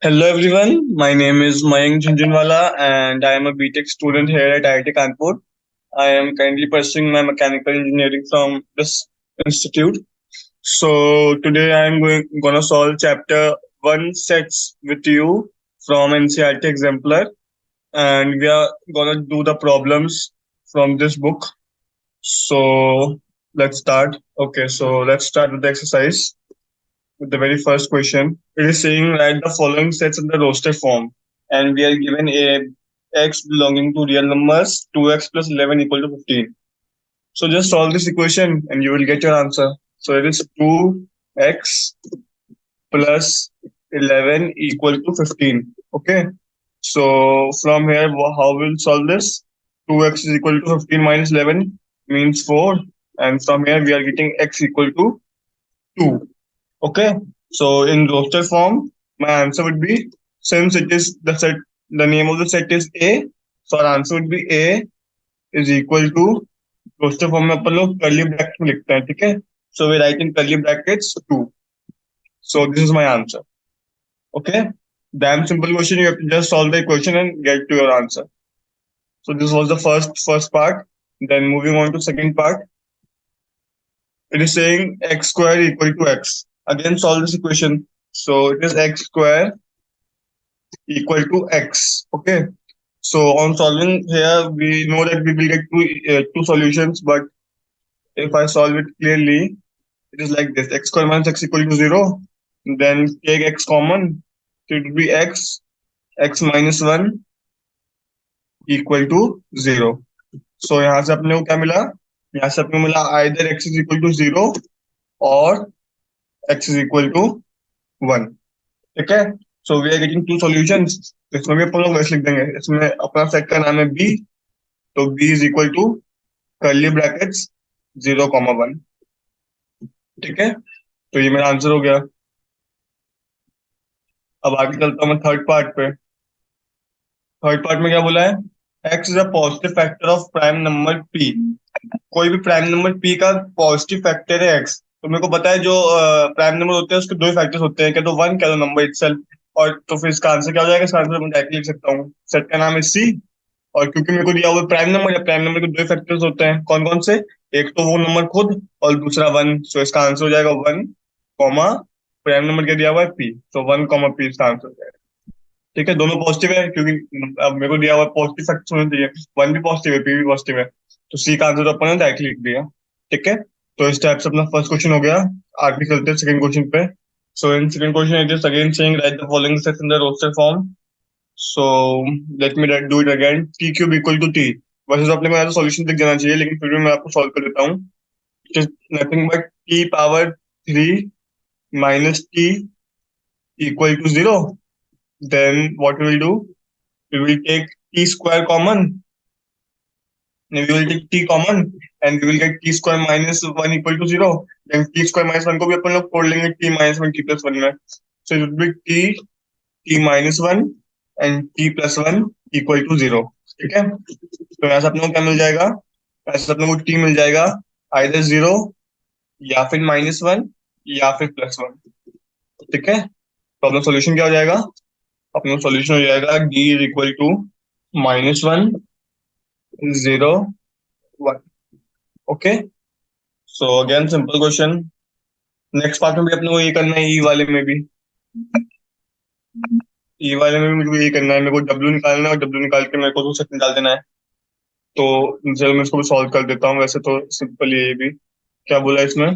Hello everyone, my name is Mayank Jhunjhunwala and I am a BTech student here at IIT Kanpur. I am currently pursuing my mechanical engineering from this institute. So today I am gonna solve chapter 1 sets with you from NCERT Exemplar, and we are gonna do the problems from this book. So let's start. Okay, so let's start with the exercise with the very first question. It is saying write the following sets in the roster form, and we are given a x belonging to real numbers 2x plus 11 equal to 15. So just solve this equation and you will get your answer. So it is 2x plus 11 equal to 15. Okay. So from here, how we'll solve this? 2x is equal to 15 minus 11 means 4. And from here, we are getting x equal to 2. Okay, so in roster form, my answer would be, since it is the set, the name of the set is A, so our answer would be A is equal to roster form में अपन लोग curly bracket में लिखते हैं, ठीक है? So we write in curly brackets 2. So this is my answer. Okay, damn simple question. You have to just solve the equation and get to your answer. So this was the first part. Then moving on to second part, it is saying x square equal to x. Again, solve this equation. So it is x square equal to x. Okay. So on solving here, we know that we will get two solutions, but if I solve it clearly, it is like this: x square minus x equal to 0. Then take x common, so it will be x minus 1 equal to 0. So यहाँ से अपने को क्या मिला? यहाँ से अपने को मिला either x is equal to 0 और x is equal to 1. ठीक है? So we are getting two solutions. इसमें भी अपन लोग वैसे लिख देंगे. इसमें अपना सेट का नाम है b, तो b is equal to curly brackets 0, 1. ठीक है, तो ये मेरा आंसर हो गया. अब आगे चलता हूँ मैं थर्ड पार्ट पे. थर्ड पार्ट में क्या बोला है? x is a positive factor of prime number p. कोई भी प्राइम नंबर p का पॉजिटिव फैक्टर है x. तो मेरे को पता है जो प्राइम नंबर होते हैं उसके दो फैक्टर्स होते हैं, क्या तो वन क्या तो नंबर इटसेल्फ. और तो फिर इसका आंसर क्या हो जाएगा? इसका आंसर मैं डायरेक्टली लिख सकता हूँ, सेट का नाम है c. और क्योंकि मेरे को दिया हुआ प्राइम नंबर या प्राइम नंबर के दो फैक्टर्स होते हैं, कौन कौन से? एक तो वो नंबर खुद और दूसरा वन. सो इसका आंसर हो जाएगा 1, प्राइम नंबर क्या दिया हुआ है p, तो 1, p इसका आंसर हो जाएगा. ठीक है, दोनों पॉजिटिव है क्योंकि अब मेरे को दिया हुआ पॉजिटिव फैक्टर होने चाहिए. वन भी पॉजिटिव है, p भी पॉजिटिव है, तो c का आंसर तो अपन ने डायरेक्टली लिख दिया. ठीक है, तो इस टाइप से अपना फर्स्ट क्वेश्चन हो गया. आगे चलते हैं सेकंड क्वेश्चन पे. So in second question it is again saying right the following sets in the roster form. So let me do it again. t cube equal to t. वैसे तो अपने को यहाँ तो सॉल्यूशन दिख जाना चाहिए, लेकिन फिर भी मैं आपको सॉल्व कर देता हूँ. It is nothing but t power 3 minus t equal to 0. Then what we will do? We will take t square common. We will take t common and we will get t square minus 1 equal to 0. Then t square minus 1 को भी अपन लोग तोड़ लेंगे t minus 1 t plus 1 में. So it would be t minus 1 and t plus 1 equal to 0. ठीक है, तो यहाँ से अपने को क्या मिल जाएगा? यहाँ से अपने को t मिल जाएगा either 0 या फिर -1 या फिर +1. ठीक है, तो अपना सॉल्यूशन क्या हो जाएगा? अपना सॉल्यूशन हो जाएगा d is equal to -1, 0, 1. Okay, so again simple question. Next part में भी अपने को ये करना है. ई वाले में भी मुझे ये करना है. मेरे को डब्ल्यू निकालना है और डब्ल्यू निकाल के मेरे को तो सेट निकाल देना है. तो चलो मैं इसको भी सॉल्व कर देता हूँ. वैसे तो सिंपल ये भी क्या बोला इसमें,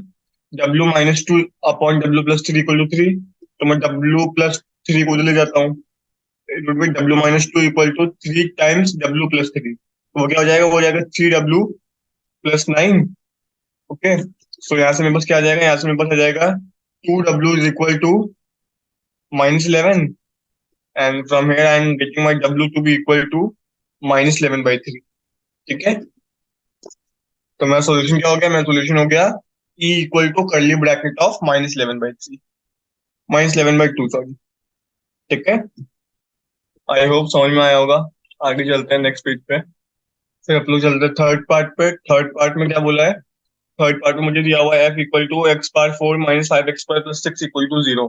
W minus 2 upon W plus 3 equal to 3. तो मैं डब्ल्यू प्लस 3 को ले जाता हूँ. It would be W minus 2 equal to 3 times W plus 3. तो वो क्या हो जाएगा? वो हो जाएगा 3w प्लस 9. ओके, सो यहाँ से मेरे पास क्या आ जाएगा? यहाँ से मेरे पास आ जाएगा 2w is equal to -11. And from here I am getting my w to be equal to -11/3. ठीक है, तो मेरा सोल्यूशन क्या हो गया? मेरा सोल्यूशन हो गया e equal to curly bracket of -11/3, -11/2 sorry. ठीक है, आई होप समझ में आया होगा. आगे चलते हैं नेक्स्ट पेज पे. फिर अपन लोग चलते हैं थर्ड पार्ट पे. थर्ड पार्ट में क्या बोला है? थर्ड पार्ट में मुझे दिया हुआ है f equal to x power 4 minus 5x square plus 6 equal to 0.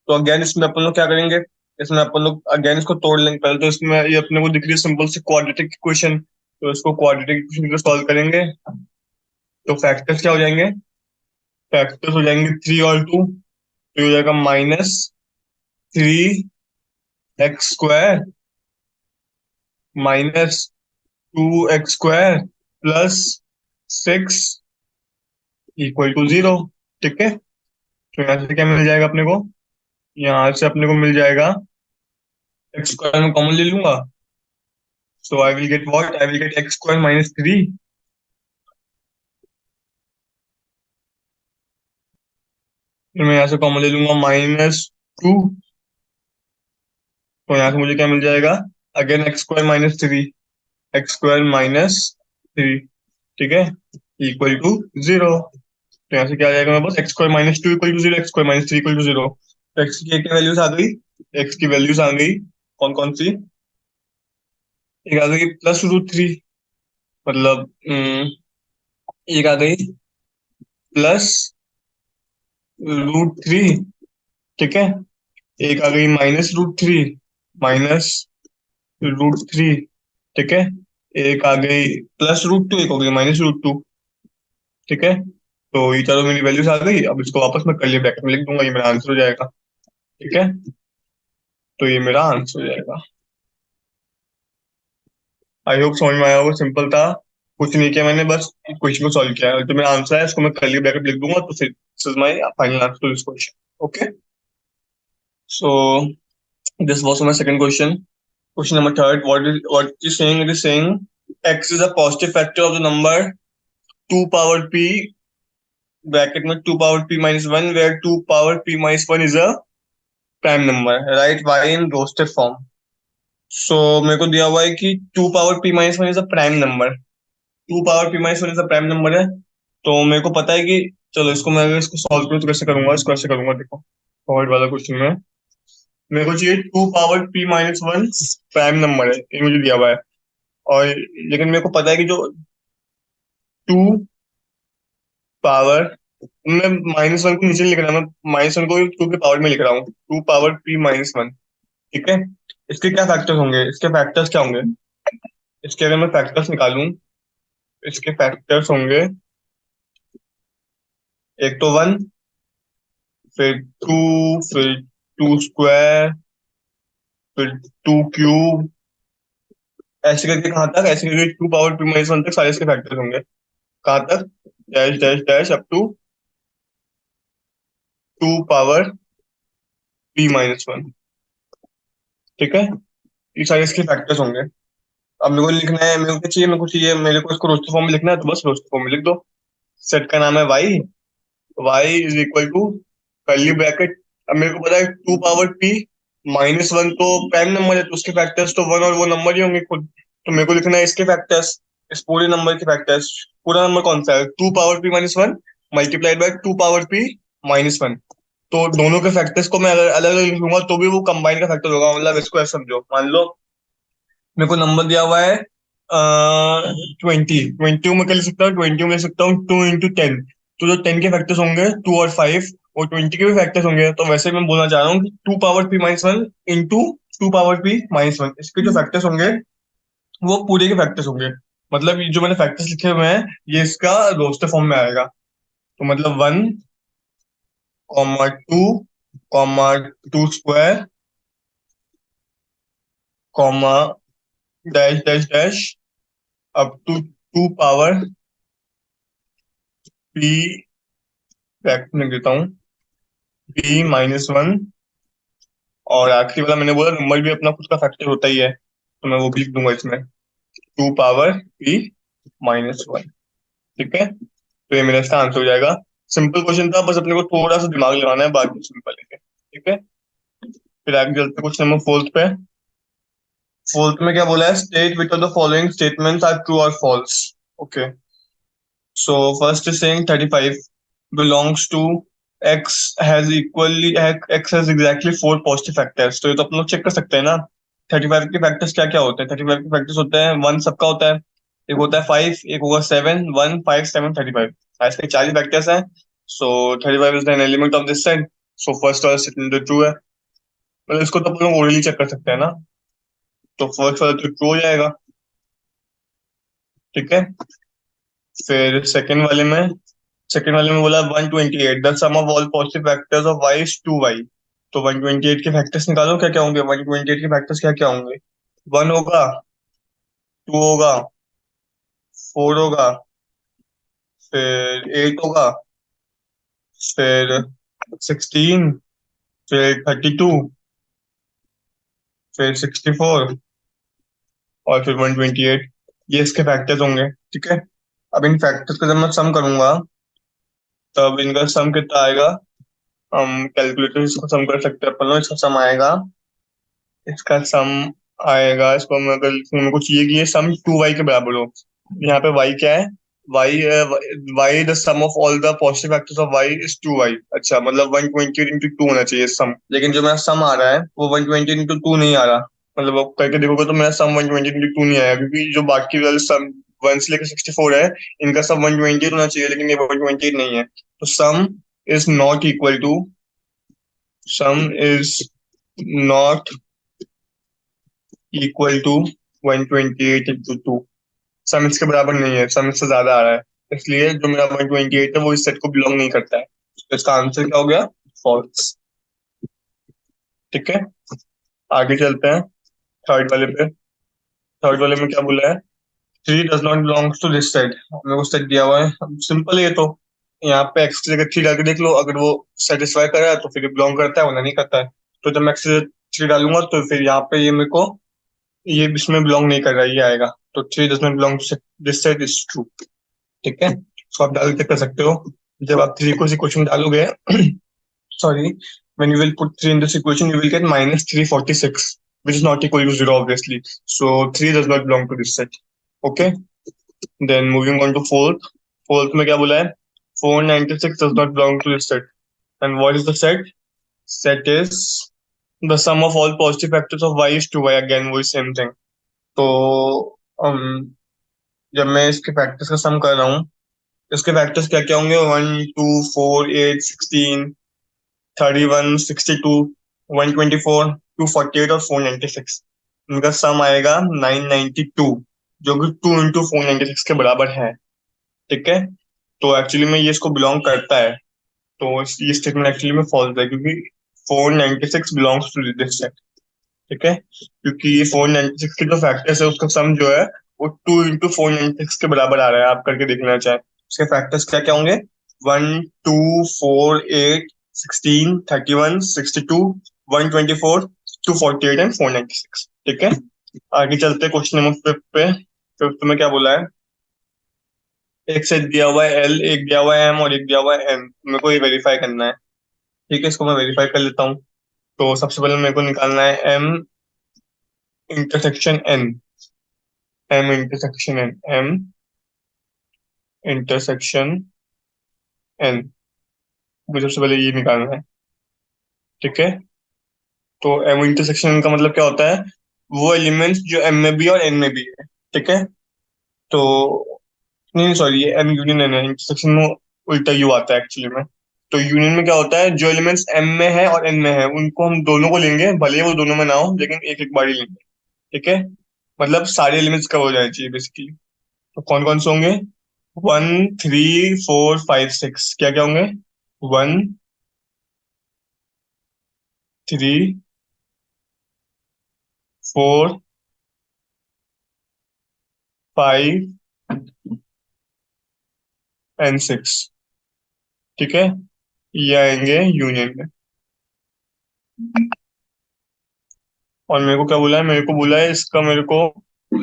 तो अगेन इसमें अपन लोग क्या करेंगे? इसमें अपन लोग अगेन इसको तोड़ लेंगे। पहले तो इसमें ये अपने को दिख रही है सिंपल सी क्वाड्रेटिक इक्वेशन, तो इसको क्वाड्रेटिक इक्वेशन को सॉल्व करेंगे। तो फैक्टर्स क्या हो जाएंगे? फैक्टर्स हो जाएंगे 3 और 2, तो हो जाएगा -3x² -2x² +6 = 0। ठीक है, तो यहाँ से क्या मिल जाएगा अपने को? यहाँ से अपने को मिल जाएगा, x² में कॉमन ले लूंगा, so I will get what? I will get x² -3। फिर मैं यहाँ से कॉमन ले लूंगा -2, तो यहाँ से मुझे क्या मिल जाएगा? अगेन x² -3, ठीक है, =0। तो यहाँ से क्या आ जाएगा मेरे पास? x² -2 = 0, x² -3 = 0। तो x की क्या वैल्यूज आ गई? x की वैल्यूज आ गई कौन कौन सी? एक आ गई +√3, मतलब एक आ गई +√3, ठीक है। एक आ गई -√3, -√3, ठीक है। एक आ गई +√2, एक हो गई -√2, ठीक है। तो ये चारों मेरी वैल्यूज आ गई। अब इसको वापस मैं कर्ली ब्रैकेट में लिख दूंगा, ये मेरा आंसर हो जाएगा। ठीक है, तो ये मेरा आंसर हो जाएगा। आई होप समझ में आया होगा, सिंपल था, कुछ नहीं किया मैंने, बस क्वेश्चन को सॉल्व किया है। जो मेरा आंसर है इसको मैं कर्ली ब्रैकेट लिख दूंगा, तो फिर this is my final answer to this question. Okay, so this was my second question. Question number third, what it is saying? It is saying x is a positive factor of the number 2 power p bracket में 2 power p minus 1, where 2 power p minus 1 is a prime number. Write y in roasted form. So मेरे को दिया हुआ है कि 2 power p minus 1 is a prime number. 2 power p minus 1 is a prime number है, तो मेरे को पता है कि, चलो इसको मैं अगर इसको सॉल्व करूँ तो कैसे करूंगा? इसको ऐसे करूंगा, देखो फॉरवर्ड वाला क्वेश्चन में मेरे को चाहिए 2 power p minus 1 prime number है, ये मुझे दिया हुआ है। और लेकिन मेरे को पता है कि जो 2 पावर, मैं -1 को नीचे लिख रहा हूँ, मैं -1 को 2 के पावर में लिख रहा हूँ, 2 पावर p-1, ठीक है। इसके क्या फैक्टर्स होंगे? इसके फैक्टर्स क्या होंगे? इसके अगर मैं फैक्टर्स निकालूं, इसके फैक्टर्स होंगे, एक तो 1, फिर 2, फिर 2², फिर 2³ ऐसे करके कहाँ तक? ऐसे करके 2 पावर p-1 तक सारे इसके फैक्टर्स होंगे। कहाँ तक? Dash dash dash up to 2 power p-1, ठीक है। ये सारे इसके फैक्टर्स होंगे। अब मेरे को लिखना है, मेरे को इसको रोस्टर फॉर्म में लिखना है, तो बस रोस्टर फॉर्म में लिख दो। सेट का नाम है Y, Y is equal to curly bracket. अब मेरे को पता है 2 पावर p-1 तो प्राइम नंबर है, तो उसके फैक्टर्स तो 1 और वो नंबर ही होंगे खुद। तो मेरे को लिखना है इसके फैक्टर्स, इस पूरे नंबर के फैक्टर्स। पूरा नंबर कौन सा है? 2 power p-1 multiplied by 2 power p-1। तो दोनों के फैक्टर्स को मैं अगर अलग अलग लिखूंगा तो भी वो कंबाइन का फैक्टर होगा। मतलब इसको ऐसे समझो, मान लो मेरे को नंबर दिया हुआ है 20 में क्या लिख सकता हूँ? 20 में लिख सकता हूँ 2 × 10। तो जो 10 के फैक्टर्स होंगे 2 और 5, और 20 के भी फैक्टर्स होंगे। तो वैसे मैं बोलना चाह रहा हूँ कि 2 power p-1 into 2 power p-1, इसके जो फैक्टर्स होंगे वो पूरे के फैक्टर्स होंगे। मतलब ये जो मैंने फैक्टर्स लिखे हुए हैं ये इसका रोस्टर फॉर्म में आएगा। तो मतलब 1, 2, 2², comma dash dash dash up to 2 power p, factor लिख देता हूँ, p-1। और आखिरी वाला मैंने बोला नंबर भी अपना खुद का फैक्टर होता ही है, तो मैं वो भी लिख दूंगा इसमें, 2 पावर p-1, ठीक है। तो ये मेरा इसका आंसर हो जाएगा। सिंपल क्वेश्चन था, बस अपने को थोड़ा सा दिमाग लगाना है, बाकी सिंपल है, ठीक है। फिर आगे चलते क्वेश्चन नंबर फोर्थ पे। फोर्थ में क्या बोला है? State which of the following statements are true और false. Okay, so first is saying 35 belongs to x x has exactly 4 positive factors. तो ये तो अपन लोग चेक कर सकते हैं ना। 35 के फैक्टर्स क्या क्या होते हैं? 35 के फैक्टर्स होते हैं, 1 सबका होता है, एक होता है 5, एक होगा 7, 1 5 7 35, ऐसे 40 फैक्टर्स हैं। सो 35 is an element of this set, so first वाला स्टेटमेंट ट्रू है। मतलब इसको तो अपन लोग ओरली चेक कर सकते हैं ना। तो फर्स्ट वाला तो ट्रू हो जाएगा। ठीक है। फिर सेकंड वाले में बोला 128 the sum of all positive factors of y is 2y। तो 128 के फैक्टर्स निकालो, क्या क्या होंगे 128 के फैक्टर्स क्या क्या होंगे। 1 होगा, 2 होगा, 4 होगा, फिर 8 होगा, फिर 16, फिर 32, फिर 64 और फिर 128। ये इसके फैक्टर्स होंगे। ठीक है। अब इन फैक्टर्स को जब मैं सम करूंगा तब इनका सम कितना आएगा। हम कैलकुलेटर इसको सम कर सकते हैं अपन लोग। इसका सम आएगा इसको मैं अगर मेरे को चाहिए कि ये सम 2y के बराबर हो। यहाँ पे y क्या है। y the sum of all the positive factors of y is 2y। अच्छा, मतलब 128 into 2 होना चाहिए सम, लेकिन जो मेरा सम आ रहा है वो 120 into 2 नहीं आ रहा। मतलब आप करके देखोगे तो मेरा सम 120 into 2 नहीं आया, क्योंकि जो बाकी वाले सम 1 से लेकर 64 है, इनका सब 128 होना चाहिए, लेकिन ये 128 नहीं है। तो is not equal to sum is not equal to 128 into 2। Sum इसके बराबर नहीं है, सम इससे ज्यादा आ रहा है। इसलिए जो मेरा 128 है वो इस सेट को बिलोंग नहीं करता है। तो इसका आंसर क्या हो गया, फॉल्स। ठीक है। आगे चलते हैं थर्ड वाले पे। थर्ड वाले में क्या बोला है, three does not belongs to this set. मेरे को सेट दिया हुआ है, सिंपल है ये तो। यहाँ पे एक्स की जगह थ्री डाल के देख लो, अगर वो सेटिस्फाई कर रहा है तो फिर बिलोंग करता है, वरना नहीं करता है। तो जब मैं एक्स की जगह थ्री डालूंगा तो फिर यहाँ पे ये मेरे को ये इसमें बिलोंग नहीं कर रहा है, ये आएगा। तो three does not belong to this set is true. ठीक है, इसको आप डाल के कर सकते हो। जब आप थ्री को इस इक्वेशन में डालोगे, sorry, when you will put 3 in this equation you will get minus 346, which is not equal to 0 obviously. So 3 does not belong to this set. Okay, then moving on to fourth में क्या बोला है, 496 does not belong to this set. And what is the set is the sum of all positive factors of y is 2y, again वही same thing. तो जब मैं इसके factors का सम कर रहा हूँ, इसके फैक्टर्स क्या क्या होंगे, 1 2 4 8 16 31 62 124 248 और 496। इनका सम आएगा 992, जो कि 2 into 496 के बराबर है। ठीक है। तो एक्चुअली में ये इसको बिलोंग करता है। तो ये स्टेटमेंट एक्चुअली में फॉल्स है, क्योंकि 496 बिलोंग्स टू दिस सेट। ठीक है, क्योंकि ये 496 के जो फैक्टर्स है उसका सम जो है वो 2 into 496 के बराबर आ रहा है। आप करके देखना चाहें उसके फैक्टर्स क्या क्या होंगे, 1 2 4 8 16 31 62 124 248 एंड 496। ठीक है। आगे चलते हैं क्वेश्चन नंबर फिफ्थ पे। फिफ्थ में क्या बोला है, एक सेट दिया हुआ है एल, एक दिया हुआ है एम और एक दिया हुआ है एन। मेरे को ये वेरीफाई करना है। ठीक है, इसको मैं वेरीफाई कर लेता हूँ। तो सबसे पहले मेरे को निकालना है M intersection N. M intersection N, मुझे सबसे पहले ये निकालना है। ठीक है। तो एम इंटरसेक्शन का मतलब क्या होता है, वो एलिमेंट्स जो एम में भी और एन में भी है। ठीक है। तो नहीं, सॉरी, ये एम यूनियन एन है, इंटरसेक्शन में उल्टा यू आता है एक्चुअली में। तो यूनियन में क्या होता है, जो एलिमेंट्स एम में है और एन में है उनको हम दोनों को लेंगे, भले ही वो दोनों में ना हो, लेकिन एक एक बार ही लेंगे। ठीक है, मतलब सारे एलिमेंट्स कवर हो जाने चाहिए बेसिकली। तो कौन कौन से होंगे, 1 3 4 5 6, क्या क्या होंगे, 1 3 4 5 एंड 6। ठीक है, ये आएंगे यूनियन में। और मेरे को क्या बोला है, मेरे को बोला है इसका मेरे को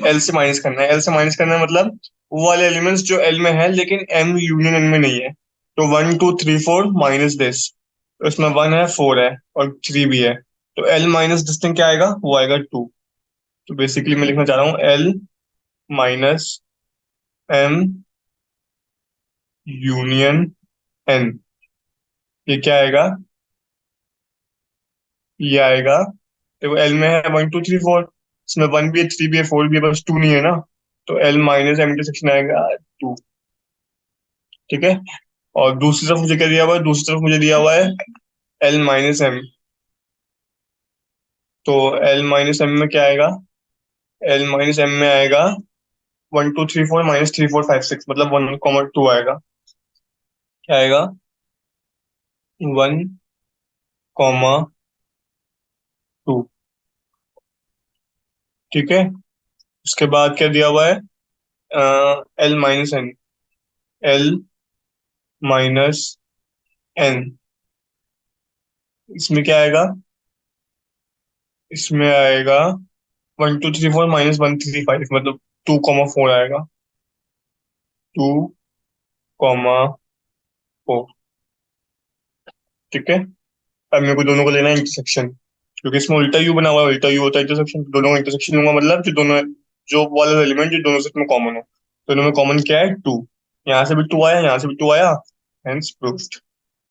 एल से माइनस करना है। एल से माइनस करना है मतलब वो वाले एलिमेंट्स जो एल में है लेकिन एम यूनियन एन में नहीं है। तो 1 2 3 4 माइनस दिस, तो इसमें 1 है 4 है और 3 भी है। तो एल माइनस दिस थिंग क्या आएगा, वो आएगा 2। तो बेसिकली मैं लिखना चाह रहा हूँ L minus M union N. ये क्या आएगा, ये आएगा, देखो एल में है 1 2 3 4, इसमें 1 भी है 3 भी है 4 भी है, बस 2 नहीं है ना। तो एल माइनस एम इंटरसेक्शन आएगा 2। ठीक है। और दूसरी तरफ मुझे क्या दिया हुआ है, दूसरी तरफ मुझे दिया हुआ है एल माइनस एम। तो एल माइनस एम में क्या आएगा? एल माइनस एम में आएगा 1 2 3 4 -3 4 5 6, मतलब 1 2 आएगा। क्या आएगा? 1 2। ठीक है। उसके बाद क्या दिया हुआ है? L minus N. L minus N, इसमें क्या आएगा? इसमें आएगा 1 2 3 4 -1 3 5, मतलब 2 4 आएगा। 2 4। ठीक है। अब मेरे को दोनों को लेना है इंटरसेक्शन, क्योंकि इसमें उल्टा यू बना हुआ है, उल्टा यू होता है इंटरसेक्शन। दोनों का इंटरसेक्शन लूंगा, मतलब जो दोनों, जो वाला एलिमेंट जो दोनों सेट में कॉमन हो। दोनों में कॉमन क्या है? 2। यहाँ से भी 2 आया, यहाँ से भी 2 आया, हेंस प्रूव्ड।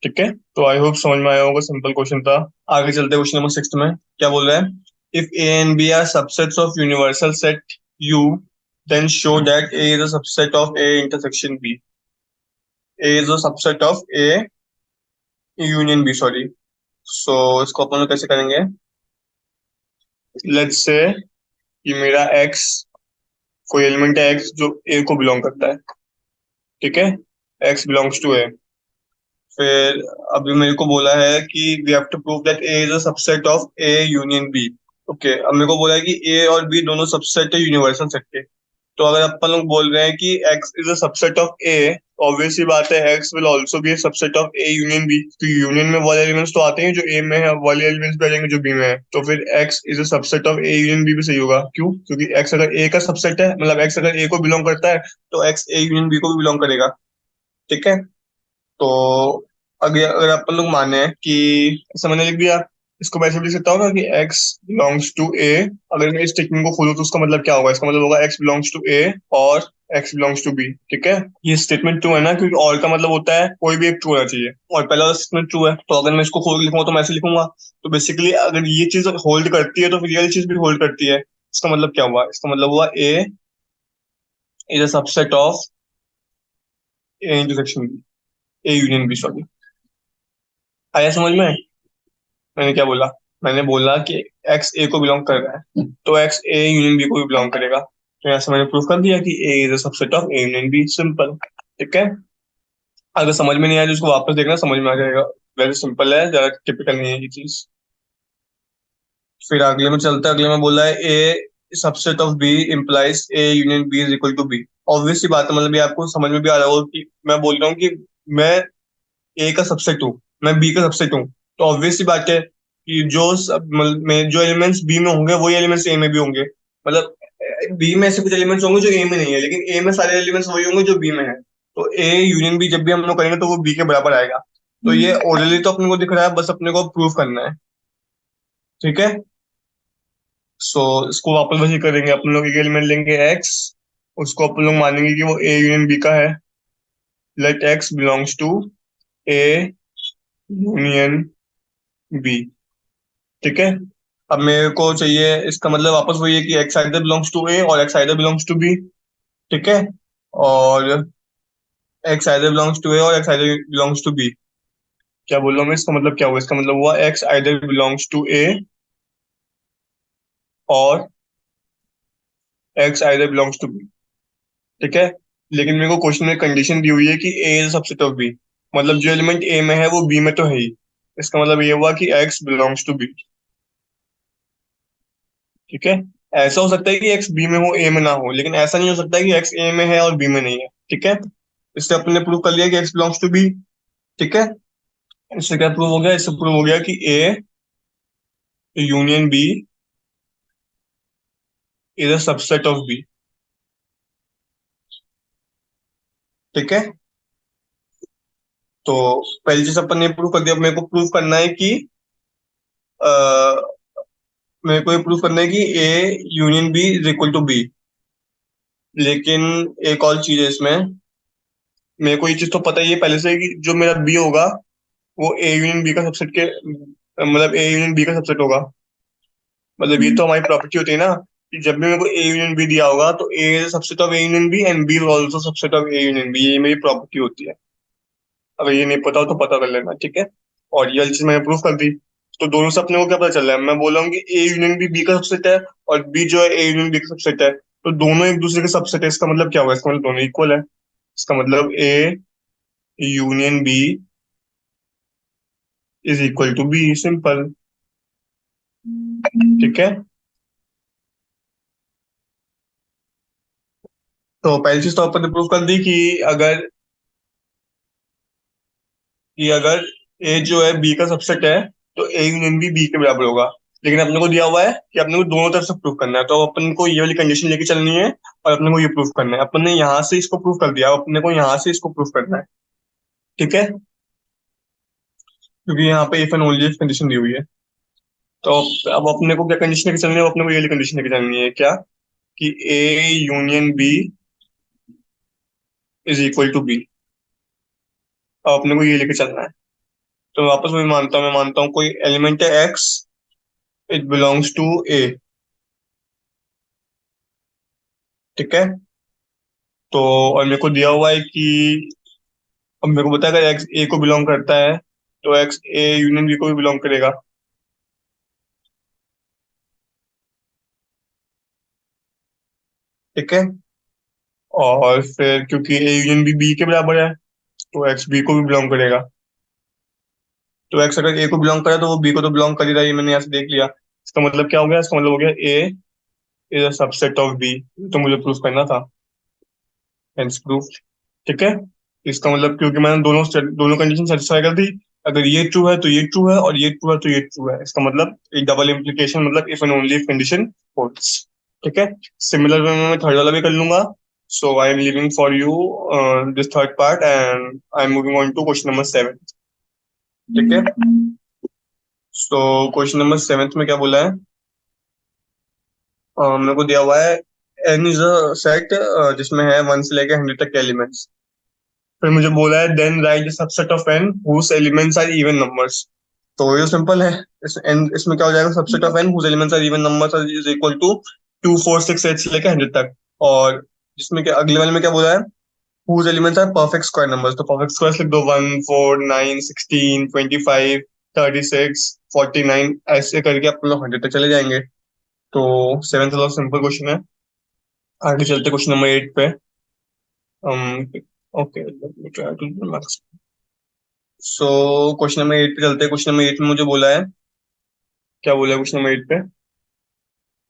ठीक है। तो आई होप समझ में आया होगा, सिंपल क्वेश्चन था। आगे चलते हैं क्वेश्चन नंबर 6 में। क्या बोल रहा है? If A and B are subsets of universal set U, then show that A is a subset of A intersection B. A is a subset of A union B, sorry. So इसको अपन लोग कैसे करेंगे? Let's say कि मेरा x, कोई element है x जो ए को बिलोंग करता है। ठीक है। X belongs to A. फिर अभी मेरे को बोला है कि we have to prove that A is a subset of A union B. Okay, अब मेरे को बोला है कि ए और बी दोनों सबसेट है यूनिवर्सल सेट के। तो अगर अपन लोग बोल रहे हैं कि x is a subset of a, obviously बात है x will also be a subset of a union b। तो यूनियन में वाले एलिमेंट्स तो आते हैं जो a में है, वाले एलिमेंट्स भी आ जाएंगे जो b में है। तो फिर x is a subset of a union b भी सही होगा। क्यों? क्योंकि x अगर a का सबसेट है, मतलब x अगर a को बिलोंग करता है, तो x a यूनियन b को भी बिलोंग करेगा। ठीक है। तो अगर अगर अपन लोग माने कि, ऐसा मैंने लिख दिया, इसको वैसे भी लिख सकता हूँ ना कि x बिलोंग्स टू a। अगर मैं इस स्टेटमेंट को खोलूँ तो उसका मतलब क्या होगा? इसका मतलब होगा x बिलोंग्स टू a और x बिलोंग्स टू b। ठीक है। ये स्टेटमेंट ट्रू है ना, क्योंकि और का मतलब होता है कोई भी एक ट्रू होना चाहिए, और पहला वाला स्टेटमेंट ट्रू है। तो अगर मैं इसको खोल के लिखूंगा तो मैं ऐसे लिखूंगा। तो बेसिकली अगर ये चीज होल्ड करती है तो फिर ये चीज भी होल्ड करती है। इसका मतलब क्या हुआ? इसका मतलब हुआ a is a subset of a intersection b, a union b, sorry. आया समझ में? मैंने क्या बोला? मैंने बोला कि एक्स ए को बिलोंग कर रहा है, तो एक्स ए यूनियन बी को भी बिलोंग करेगा। तो यहाँ से मैंने प्रूव कर दिया कि A is a subset of A union B, simple. ठीक है। अगर समझ में नहीं आया तो उसको वापस देखना, समझ में आ जाएगा। वेरी सिंपल है, ज्यादा टिपिकल नहीं है ये चीज। फिर अगले में चलता है। अगले में बोला है A subset of B implies A union B is equal to B. Obvious सी बात है, मतलब ये आपको समझ में भी आ रहा होगा कि मैं बोल रहा हूँ कि मैं ए का सबसेट हूँ, मैं बी का सबसेट हूँ। तो ऑब्वियस सी बात है कि जो एलिमेंट्स बी में होंगे वही एलिमेंट्स ए में भी होंगे। मतलब बी में ऐसे कुछ एलिमेंट्स होंगे जो ए में नहीं है, लेकिन ए में सारे एलिमेंट्स वही होंगे जो बी में है। तो ए यूनियन बी जब भी हम लोग करेंगे तो वो बी के बराबर आएगा। तो ये ओरली तो अपने को दिख रहा है, बस अपने को प्रूव करना है। ठीक है। सो इसको वापस वही करेंगे, अपन लोग एक एलिमेंट लेंगे एक्स, उसको अपन लोग मानेंगे कि वो ए यूनियन बी का है। Let X belongs to A union B. ठीक है। अब मेरे को चाहिए, इसका मतलब वापस वही है कि X either belongs to A और X either belongs to B. ठीक है। और X either belongs to A और X either belongs to B. क्या बोल रहा हूँ मैं? इसका मतलब क्या हुआ? इसका मतलब हुआ X either belongs to A और X either belongs to B. ठीक है। लेकिन मेरे को क्वेश्चन में कंडीशन दी हुई है कि A is subset of B, मतलब जो एलिमेंट ए में है वो बी में तो है ही। इसका मतलब ये हुआ कि एक्स बिलोंग्स टू बी। ठीक है। ऐसा हो सकता है कि एक्स बी में हो ए में ना हो, लेकिन ऐसा नहीं हो सकता कि एक्स ए में है और बी में नहीं है। ठीक है। इससे अपन ने प्रूव कर लिया कि एक्स बिलोंग्स टू बी। ठीक है। इससे क्या प्रूव हो गया? इससे प्रूव हो गया कि A union B is a subset of B. ठीक है। तो पहली चीज अपन ने प्रूव कर दिया। अब मेरे को प्रूव करना है कि अ, मेरे को ये प्रूव करना है कि A union B is equal to B. लेकिन एक और चीज है इसमें। मेरे को ये चीज तो पता ही है पहले से कि जो मेरा बी होगा वो ए यूनियन बी का सबसेट के, मतलब ए यूनियन बी का सबसेट होगा। मतलब ये तो हमारी प्रॉपर्टी होती है ना कि जब भी मेरे को ए यूनियन बी दिया होगा तो A is subset of A union B and B is also subset of A union B. ये मेरी प्रॉपर्टी होती है। अगर ये नहीं पता हो तो पता कर लेना। ठीक है। और ये वाली चीज मैंने प्रूव कर दी। तो दोनों से अपने को क्या पता चल रहा है, मैं बोल रहा हूँ कि ए यूनियन बी बी का सबसेट है, और बी जो है ए यूनियन बी का सबसेट है, तो दोनों एक दूसरे के सबसेट है। इसका मतलब क्या होगा, इसका मतलब दोनों इक्वल है। इसका मतलब A union B is equal to B, simple. ठीक है। तो पहली चीज तो अपन ने प्रूव कर दी कि अगर अगर ए जो है बी का सबसेट है, तो ए यूनियन बी बी के बराबर होगा। लेकिन अपने को दिया हुआ है कि अपने को दोनों तरफ से प्रूव करना है, तो अपन को ये वाली कंडीशन लेके चलनी है, और अपने को ये प्रूव करना है। अपन ने यहाँ से इसको प्रूव कर दिया, अब अपने को यहाँ से इसको प्रूव करना है। ठीक है, क्योंकि यहाँ पे if and only if condition दी हुई है। तो अब अपने को क्या कंडीशन लेके चलनी है, अब अपने को ये वाली कंडीशन लेके चलनी है क्या, कि A union B is equal to B. अब अपने को ये लेके चलना है। तो वापस मैं मानता हूँ कोई एलिमेंट है एक्स, इट बिलोंग्स टू ए। ठीक है। तो और मेरे को दिया हुआ है कि, अब मेरे को पता है अगर एक्स ए को बिलोंग करता है, तो एक्स ए यूनियन बी को भी बिलोंग करेगा। ठीक है। और फिर क्योंकि ए यूनियन बी बी के बराबर है, तो एक्स बी को भी बिलोंग करेगा। तो एक्स अगर ए को बिलोंग करे तो वो बी को तो बिलोंग कर ही रहा है, ये मैंने यहाँ से देख लिया। इसका मतलब क्या हो गया, इसका मतलब हो गया A is a subset of B. तो मुझे प्रूफ करना था, हेंस प्रूफ। ठीक है। इसका मतलब क्योंकि मैंने दोनों कंडीशन सेटिस्फाई कर दी, अगर ये ट्रू है तो ये ट्रू है, और ये ट्रू है तो ये ट्रू है। इसका मतलब एक डबल इम्प्लीकेशन, मतलब if and only if condition holds. ठीक है। सिमिलर वे में मैं थर्ड वाला भी कर लूंगा। So I am leaving for you this third part, and I am moving on to question number 7। ठीक है। सो क्वेश्चन नंबर 7 में क्या बोला है, मेरे को दिया हुआ है एन इज अ सेट जिसमें है 1 से लेके 100 तक के एलिमेंट्स। फिर मुझे बोला है then write the subset of N whose elements are even numbers. तो ये सिंपल है। इसमें क्या हो जाएगा, subset of N whose elements are even numbers is equal to 2 4 6 8 से लेकर 100 तक। और जिसमें क्या अगले वाले में क्या बोला है, whose elements are perfect square numbers. तो परफेक्ट स्क्वायर लिख दो, 1 4 9 16 25 36 49, ऐसे करके अपन लोग 100 तक चले जाएंगे। तो सेवेंथ वाला सिंपल क्वेश्चन है। आगे चलते क्वेश्चन नंबर 8 पे। ओके, सो क्वेश्चन नंबर 8 पे चलते हैं। क्वेश्चन नंबर 8 में मुझे बोला है, क्या बोला है क्वेश्चन नंबर 8 पे,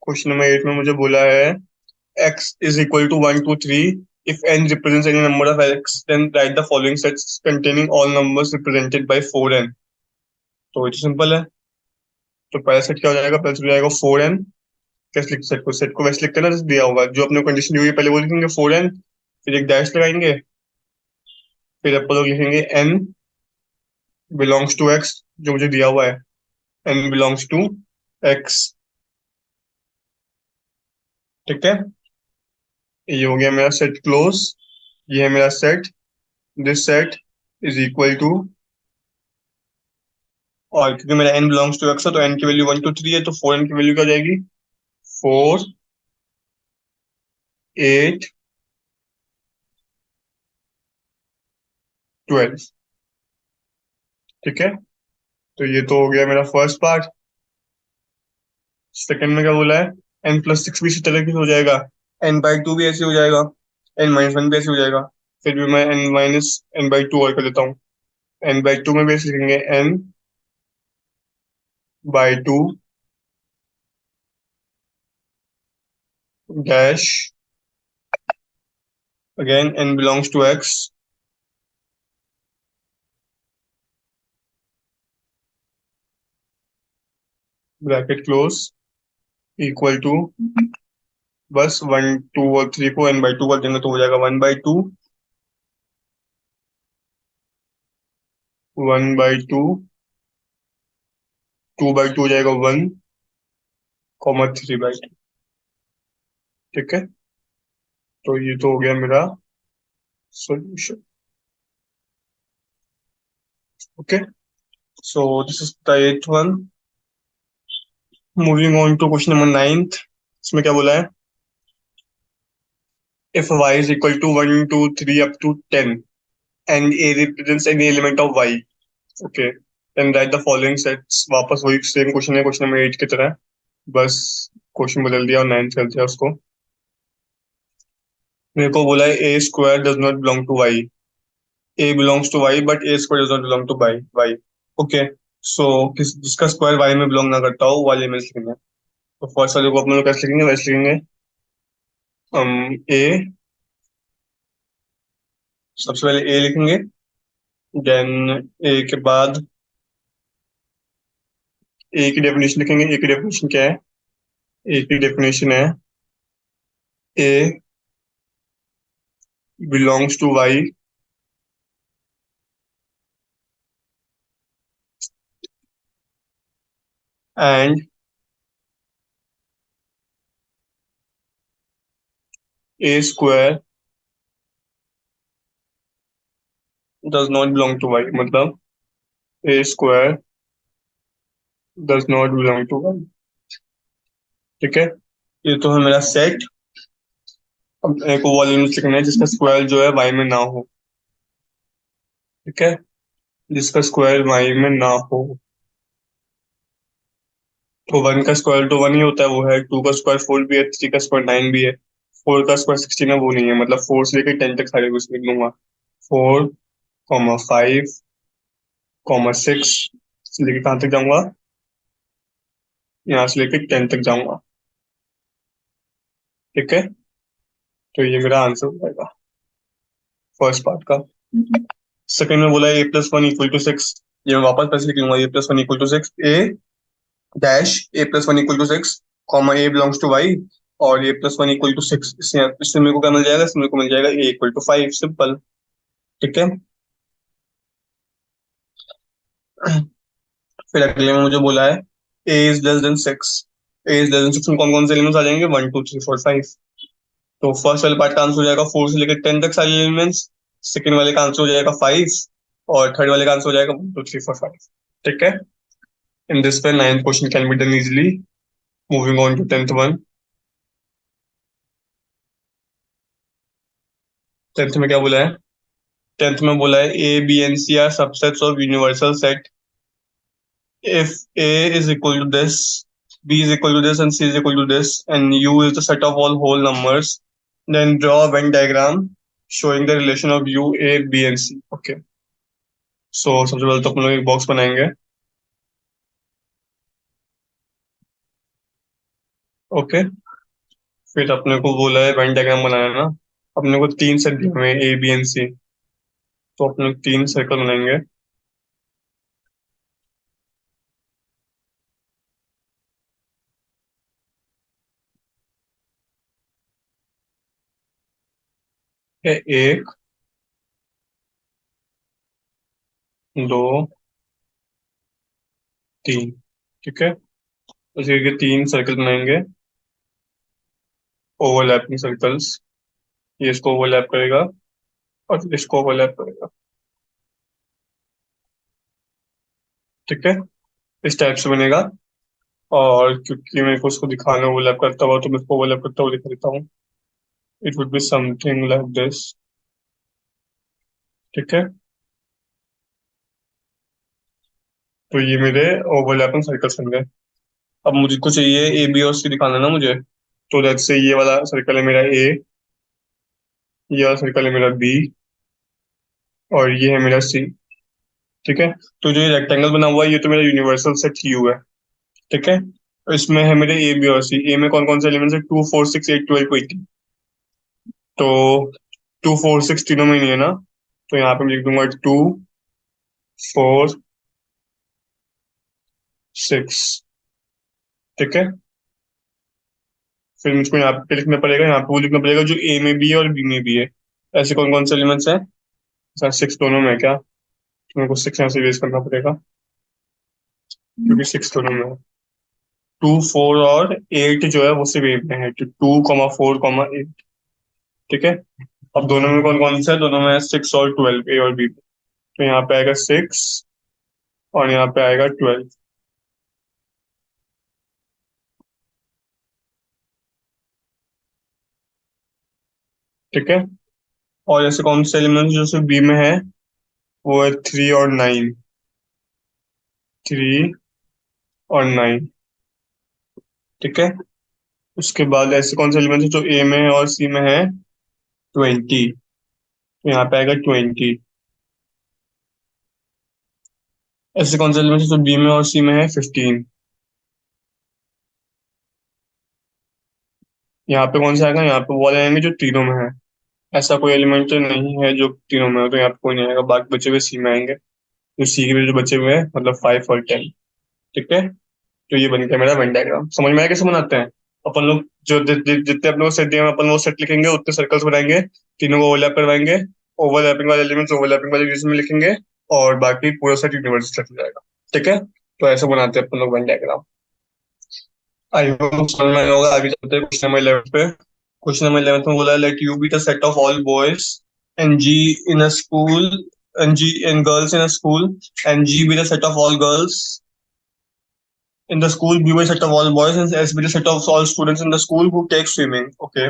क्वेश्चन नंबर 8 में मुझे बोला है x is equal to 1 2 3 if n represents any number of x, then write the following sets containing all numbers represented by 4n। तो ये तो सिंपल है। तो पहला सेट क्या हो जाएगा, पहला सेट हो जाएगा 4n। कैसे लिख सेट को वैसे लिखते हैं ना जैसे दिया होगा, जो अपने कंडीशन दी हुई है पहले वो लिखेंगे 4n, फिर एक डैश लगाएंगे, फिर अपन लोग लिखेंगे n बिलोंग्स टू x, जो मुझे दिया हुआ है, n बिलोंग्स टू x। ठीक है। ये हो गया मेरा सेट क्लोज, ये है मेरा set, this set is equal to, और क्योंकि मेरा n बिलोंग्स टू x है तो n की वैल्यू 1 2 3 है, तो 4n की वैल्यू क्या हो जाएगी, 4 8 12। ठीक है। तो ये तो हो गया मेरा फर्स्ट पार्ट। सेकंड में क्या बोला है, n+6 भी इसी तरह की हो जाएगा, n/2 भी ऐसे हो जाएगा, n-1 भी ऐसे हो जाएगा। फिर भी मैं n-n/2 और कर देता हूँ। n/2 में भी ऐसे लिखेंगे, n/2 dash, again n belongs to x, bracket close, equal to, बस 1 2 और 3 को n/2 कर देंगे तो हो जाएगा 1/2, 1/2, 2/2 हो जाएगा 1, 3/2। ठीक है। तो ये तो हो गया मेरा solution. Okay, so this is the 8th one. Moving on to question number 9th। इसमें क्या बोला है, if y is equal to 1 2 3 up to 10 and a represents any element of y। Okay, then write the following sets. वापस वही same question है, question number 8 की तरह, बस क्वेश्चन बदल दिया और 9 कर दिया उसको। मेरे को बोला है A square does not belong to Y. A belongs to Y but A square does not belong to Y Y. Okay, so किस जिसका स्क्वायर वाई में बिलोंग ना करता हो वाले में लिखेंगे। तो फर्स्ट वाले को अपन लोग कैसे लिखेंगे, वैसे लिखेंगे। ए, सबसे पहले ए लिखेंगे, देन ए के बाद ए की डेफिनेशन लिखेंगे। ए की डेफिनेशन क्या है? ए की डेफिनेशन है A belongs to Y and A square does not belong to Y. मतलब A square does not belong to Y. ठीक है, ये तो है मेरा सेट। अब एक वॉल्यूम लिखना है जिसका स्क्वायर जो है वाई में ना हो। ठीक है, जिसका स्क्वायर वाई में ना हो। तो वन का स्क्वायर तो वन ही होता है, वो है। टू का स्क्वायर फोर भी है, थ्री का स्क्वायर नाइन भी है, फोर का स्क्वायर 16 है, वो नहीं है। मतलब फोर से लेकर 10 तक सारे कुछ लिख लूंगा। 4, 5, 6 से लेकर कहाँ तक जाऊंगा? यहाँ से लेकर 10 तक जाऊंगा। ठीक है, तो ये मेरा आंसर हो जाएगा फर्स्ट पार्ट का। सेकंड में बोला A plus one equal to six. ये मैं वापस पैसे लिख लूंगा। A plus one equal to six, A dash A plus one equal to six, comma A belongs to Y, और A plus one equal to six. इससे इससे मेरे को क्या मिल जाएगा? इससे मेरे को मिल जाएगा ए इक्वल टू 5। सिंपल। ठीक है, फिर अगले में मुझे बोला है A is less than six. A is less than six में कौन कौन से एलिमेंट्स आ जाएंगे? 1, 2, 3, 4, 5। तो फर्स्ट वाले पार्ट का आंसर हो जाएगा 4 से लेकर 10 तक सारे एलिमेंट्स। सेकंड वाले का आंसर हो जाएगा 5, और थर्ड वाले का आंसर हो जाएगा 1, 2, 3, 4, 5। ठीक है, in this way 9th question can be done easily. Moving on to 10th one. 10th में क्या बोला है? 10th में बोला है A B and C are subsets of universal set if A is equal to this, B is equal to this, and C is equal to this, and U is the set of all whole numbers, then draw a Venn diagram showing the relation of U, A, B, and C. Okay. So सबसे पहले तो अपन लोग एक box बनाएंगे। Okay, फिर अपने को बोला है वेन डायग्राम बनाना ना। अपने को तीन सेट दिए हुए हैं, ए बी एंड सी। तो अपने तीन सर्कल बनाएंगे। एक, दो, तीन। ठीक है, उसी के तीन सर्कल बनाएंगे, ओवरलैपिंग सर्कल्स। ये इसको ओवरलैप करेगा और इसको ओवरलैप करेगा। ठीक है, इस टाइप से बनेगा। और क्योंकि मेरे को उसको दिखाना ओवरलैप करता हुआ, तो मैं इसको ओवरलैप करता हुआ दिखा देता हूँ। It would be something like this. ठीक है, तो ये मेरे ओवरलैपिंग सर्कल्स बन गए। अब मुझको चाहिए ए बी और सी दिखाना ना मुझे। तो लेट्स से ये वाला सर्कल है मेरा ए, ये वाला सर्कल है मेरा बी, और ये है मेरा सी। ठीक है, तो जो ये रेक्टेंगल बना हुआ है, ये तो मेरा यूनिवर्सल सेट यू है। ठीक है, तो इसमें है मेरे ए बी और सी। ए में कौन कौन से एलिमेंट्स है? 2, 4, 6, 8, 12, 18। तो 2, 4, 6 तीनों में नहीं है ना, तो यहाँ पे मैं लिख दूंगा 2, 4, 6। ठीक है, फिर मुझको यहाँ पे लिखना पड़ेगा, यहाँ पे वो लिखना पड़ेगा जो ए में भी है और बी में भी है। ऐसे कौन कौन से एलिमेंट्स हैं? सर 6 दोनों में है क्या? तो मेरे को 6 यहाँ से वेस्ट करना पड़ेगा, क्योंकि 6 दोनों में है। 2, 4 और 8 जो है वो सिर्फ ए में है, तो 2, 4, 8। ठीक है, अब दोनों में कौन कौन सा है? दोनों में 6 और 12, ए और बी। तो यहाँ पे आएगा 6 और यहाँ पे आएगा 12। ठीक है, और ऐसे कौन से एलिमेंट्स जो सिर्फ बी में है? वो है 3 और 9। 3 और 9। ठीक है। उसके बाद ऐसे कौन से एलिमेंट्स है जो ए में है और सी में है? 20। तो यहाँ पे आएगा 20। ऐसे कौन से एलिमेंट्स है जो बी में और सी में है? 15। यहाँ पे कौन सा आएगा? यहाँ पे वो वाले आएंगे जो तीनों में है। ऐसा कोई एलिमेंट तो नहीं है जो तीनों में हो, तो यहाँ पे कोई नहीं आएगा। बाकी बचे हुए सी में आएंगे। तो सी के जो बचे हुए हैं मतलब 5 और 10। ठीक है। तो ये बन गया मेरा वेन डायग्राम। समझ में आया कैसे बनाते हैं? अपन लोग जो जितने अपने को सेट दिए हैं, अपन वो सेट लिखेंगे, उतने सर्कल्स बनाएंगे, तीनों को ओवरलैप करवाएंगे, ओवरलैपिंग वाले एलिमेंट्स ओवरलैपिंग वाले रीजन में लिखेंगे, और बाकी पूरा सेट यूनिवर्सल सेट हो जाएगा। ठीक है। तो ऐसे बनाते हैं अपन लोग वेन डायग्राम। आई होप समझ में आया होगा। आगे चलते हैं क्वेश्चन नंबर 11 पे। क्वेश्चन नंबर 11 में बोला है let U be the set of all boys and G in a school and G in girls in a school, and G be the set of all girls in the school, B be the set of all boys, and S be the set of all students in the school who take swimming. Okay.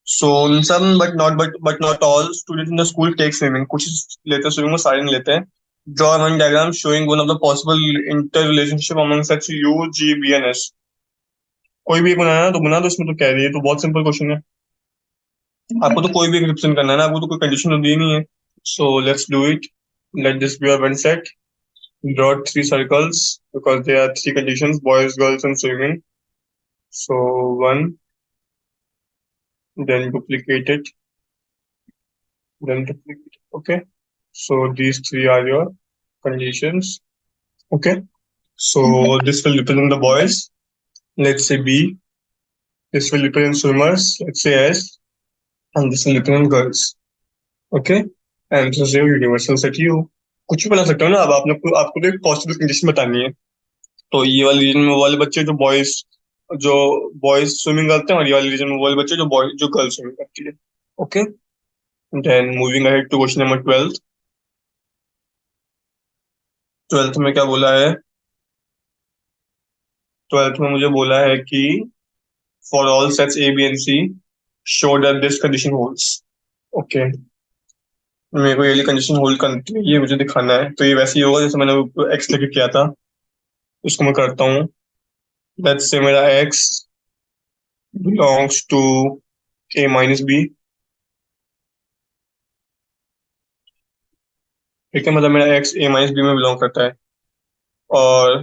So some but not all students in the school take swimming. कुछ लेते हैं swimming में, सारे नहीं लेते हैं. Draw one diagram showing one of the possible interrelationship among such U, G, B and S. कोई भी एक बनाना है तो बना दो, इसमें तो कह रही है, तो बहुत सिंपल क्वेश्चन है। आपको तो कोई भी रिप्रेजेंट करना है ना, आपको तो कोई कंडीशन तो दी नहीं है। So let's do it. Let this be one set. Draw three circles because there are three conditions: boys, girls, and swimming. So one, then duplicate it, then duplicate it. Okay. So these three are your conditions. Okay. So this will represent the boys. Let's say B. This will represent swimmers. Let's say S. And this will represent girls. Okay. And this is your universal set U. कुछ भी बना सकते हो ना। अब आपने आपको तो एक पॉसिबल कंडीशन बतानी है। तो ये वाले रीजन में वाले बच्चे जो बॉयज स्विमिंग करते हैं, और ये वाले रीजन में वाले बच्चे जो गर्ल्स स्विमिंग करती है। Okay. Then moving ahead to question number 12। 12th में क्या बोला है? 12th में मुझे बोला है कि for all sets A B and C show that this condition holds. Okay. मेरे को ये कंडीशन होल्ड करती है, ये मुझे दिखाना है। तो ये वैसे ही होगा जैसे मैंने एक्स लेके किया था। उसको मैं करता हूँ। लेट्स से मेरा X belongs to A minus B. ठीक है, मतलब मेरा एक्स ए माइनस बी में बिलोंग करता है। और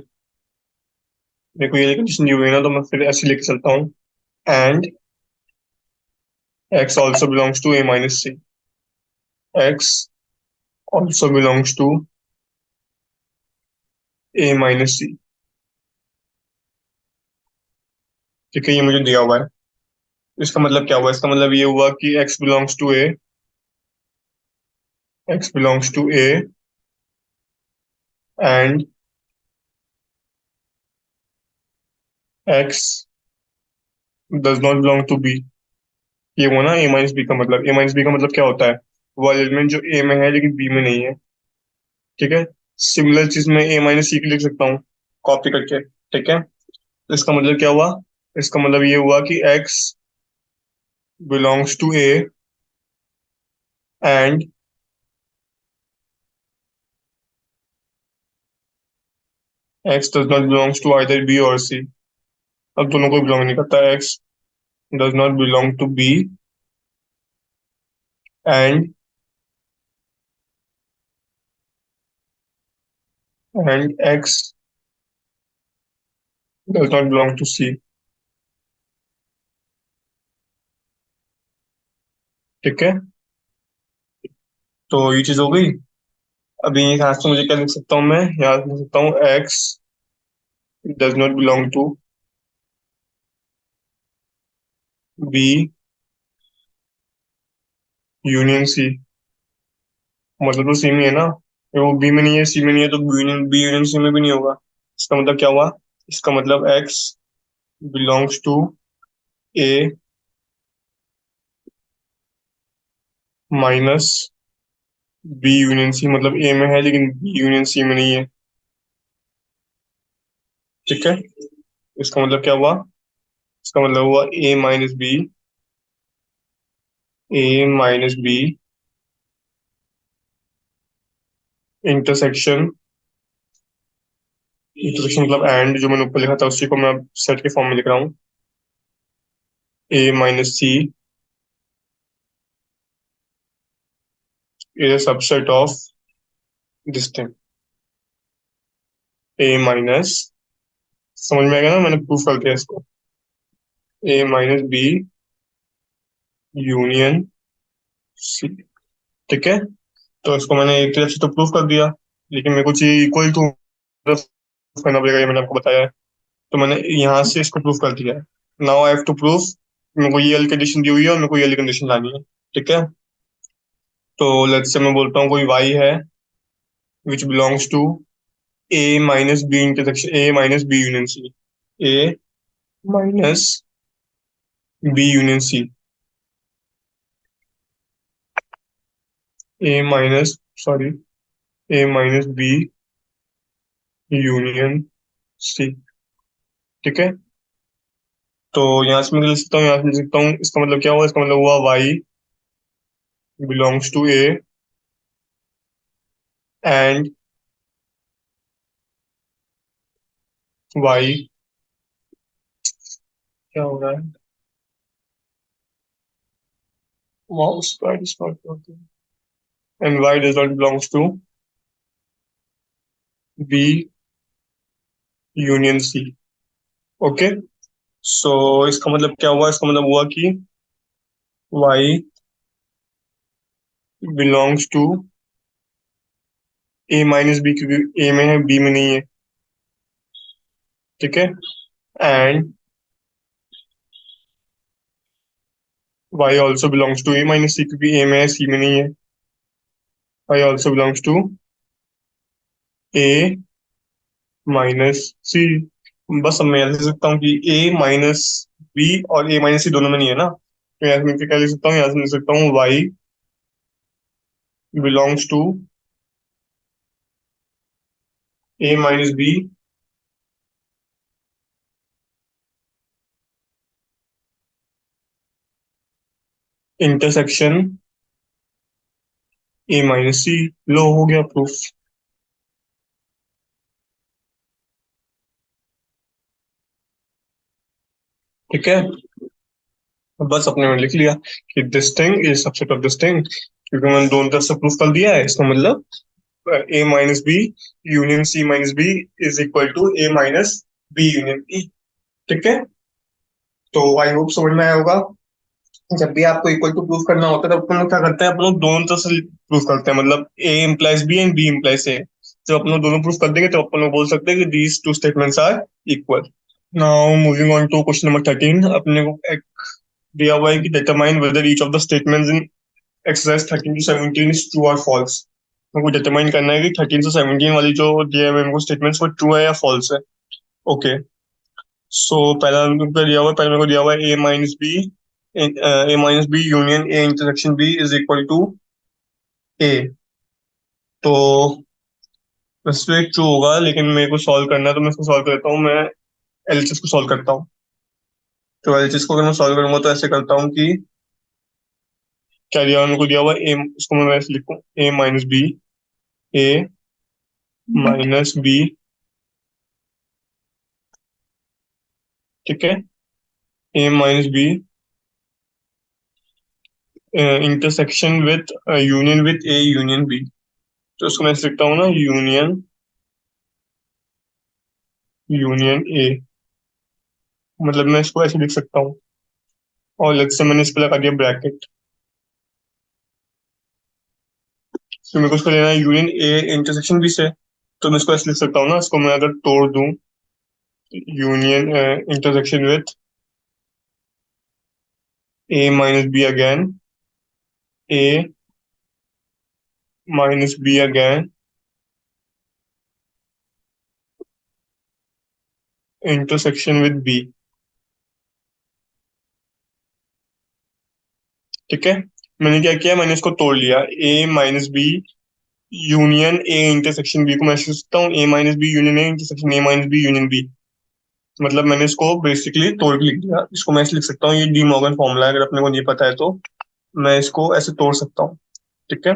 मेरे को ये कंडीशन दी हुई है ना, तो मैं फिर ऐसे लेके चलता हूँ। And X also belongs to A minus C. X also belongs to A minus C. ठीक है, ये मुझे दिया हुआ है। इसका मतलब क्या हुआ? इसका मतलब ये हुआ कि X belongs to A and X does not belong to B. ये हुआ ना ए माइनस बी का मतलब। ए माइनस बी का मतलब क्या होता है? वो एलिमेंट जो ए में है लेकिन बी में नहीं है। ठीक है। सिमिलर चीज मैं ए माइनस सी की लिख सकता हूँ कॉपी करके। ठीक है। तो इसका मतलब क्या हुआ? इसका मतलब ये हुआ कि X belongs to A and X does not belongs to either B और सी। अब दोनों को बिलोंग नहीं करता। X does not belong to B and X does not belong to C. ठीक है। तो ये चीज हो गई। अभी यहाँ से मुझे क्या लिख सकता हूँ? मैं यहाँ से लिख सकता हूँ X does not belong to B union C. मतलब तो सेम ही है ना। वो बी में नहीं है, सी में नहीं है, तो बी यूनियन सी में भी नहीं होगा। इसका मतलब क्या हुआ? इसका मतलब X belongs to A minus B union C. मतलब ए में है लेकिन बी यूनियन सी में नहीं है। ठीक है। इसका मतलब क्या हुआ? इसका मतलब हुआ ए माइनस बी इंटरसेक्शन इंटरसेक्शन मतलब एंड, जो मैंने ऊपर लिखा था उसी को मैं सेट के फॉर्म में लिख रहा हूँ। A minus C is a subset of this thing। A minus, समझ में आएगा ना, मैंने प्रूफ कर दिया इसको। A minus B union C. ठीक है, तो इसको मैंने एक तरफ से तो प्रूफ कर दिया, लेकिन मेरे को चाहिए इक्वल टू करना पड़ेगा, ये मैंने आपको बताया है। तो मैंने यहाँ से इसको प्रूफ कर दिया है। Now I have to proof, मेरे को ये वाली कंडीशन दी हुई है और मेरे को ये वाली कंडीशन लानी है। ठीक है, तो लेट्स से मैं बोलता हूँ कोई y है which belongs to a minus B intersection a minus B union C. a minus B union C. a minus, sorry, a minus B union C. ठीक है, तो यहाँ से मैं लिख सकता हूँ, यहाँ से लिख सकता हूँ, इसका मतलब क्या हुआ, इसका मतलब हुआ y belongs to a and y, क्या हो रहा है, wow square is not working, and y does not belongs to b union C. Okay, so इसका मतलब क्या हुआ, इसका मतलब हुआ कि y belongs to a minus B, क्योंकि a में है b में नहीं है। ठीक है, and y also belongs to a minus C, क्योंकि a में है c में नहीं है। y also belongs to a minus C. बस अब मैं यहाँ लिख सकता हूँ कि a माइनस बी और a माइनस सी दोनों में नहीं है ना, तो यहाँ से मैं क्या लिख सकता हूँ, यहाँ से लिख सकता हूँ y belongs to a minus B intersection a minus C. लो, हो गया प्रूफ। ठीक है, बस अपने में लिख लिया कि this thing is subset of this thing, क्योंकि मैंने दोनों तरफ से प्रूफ कर दिया है। इसका मतलब A minus B union C minus B is equal to A minus B union E. ठीक है, तो आई होप समझ में आया होगा। जब भी आपको इक्वल टू प्रूफ करना होता है, तो अपन लोग क्या करते हैं, अपन लोग दोनों तरफ से प्रूफ करते हैं, मतलब A implies B and B implies A. जब अपन लोग दोनों प्रूफ कर देंगे तो अपन लोग बोल सकते हैं कि these two statements are equal. Now moving on to question number 13, अपने को एक दिया हुआ है कि determine whether each of the statements in exercise 13 to 17 is true और फॉल्स। हमको डिटरमाइन करना है कि 13 से 17 वाली जो दिया है हमको स्टेटमेंट्स, वो ट्रू है या फॉल्स है। ओके, सो पहला हमको दिया हुआ है, पहले मेरे को दिया हुआ है A minus B union A intersection B is equal to A. तो वैसे ट्रू होगा, लेकिन मेरे को सॉल्व करना है, तो मैं इसको सॉल्व करता हूँ। मैं एलएचएस को सॉल्व करता हूँ। तो एलएचएस को अगर मैं सॉल्व करूंगा तो ऐसे करता हूँ कि क्या दिया हुआ है, मेरे को दिया हुआ है ए, इसको मैं वैसे लिखूँ, A minus B, A minus B. ठीक है, A minus B intersection with union with A union B. तो उसको मैं ऐसे लिखता हूँ ना, यूनियन यूनियन ए, मतलब मैं इसको ऐसे लिख सकता हूँ। और लेट्स से मैंने इस पे लगा दिया ब्रैकेट, तो मेरे को उसको लेना है यूनियन ए इंटरसेक्शन बी से। तो मैं इसको ऐसे लिख सकता हूँ ना, इसको मैं अगर तोड़ दूं, union intersection with A minus B again, A minus B again intersection with B. ठीक है, मैंने क्या किया, मैंने इसको तोड़ लिया, A minus B union A intersection B को मैं ऐसे लिख सकता हूँ, A minus B union A intersection A minus B union B. मतलब मैंने इसको बेसिकली तोड़ के लिख दिया। इसको मैं ऐसे लिख सकता हूँ, ये डी मॉर्गन फॉर्मूला है, अगर अपने को नहीं पता है तो मैं इसको ऐसे तोड़ सकता हूँ। ठीक है,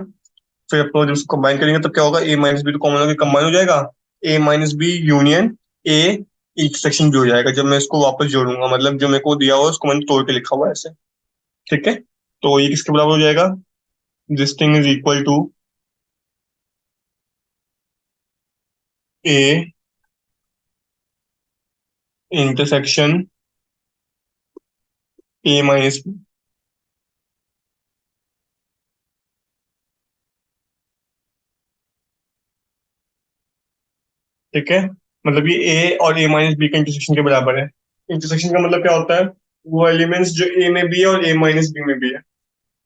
फिर अपन जब इसको कंबाइन करेंगे तब क्या होगा, ए माइनस बी तो कॉमन होकर कंबाइन हो जाएगा, A minus B union A intersection भी हो जाएगा जब मैं इसको वापस जोड़ूंगा, मतलब जो मेरे को दिया हुआ उसको मैंने तोड़ के लिखा हुआ है ऐसे। ठीक है, तो ये किसके बराबर हो जाएगा? This thing is equal to A intersection A minus B. ठीक है, मतलब ये ए और ए माइनस बी का इंटरसेक्शन के बराबर है। इंटरसेक्शन का मतलब क्या होता है? वो एलिमेंट्स जो ए में भी है और ए माइनस बी में भी है।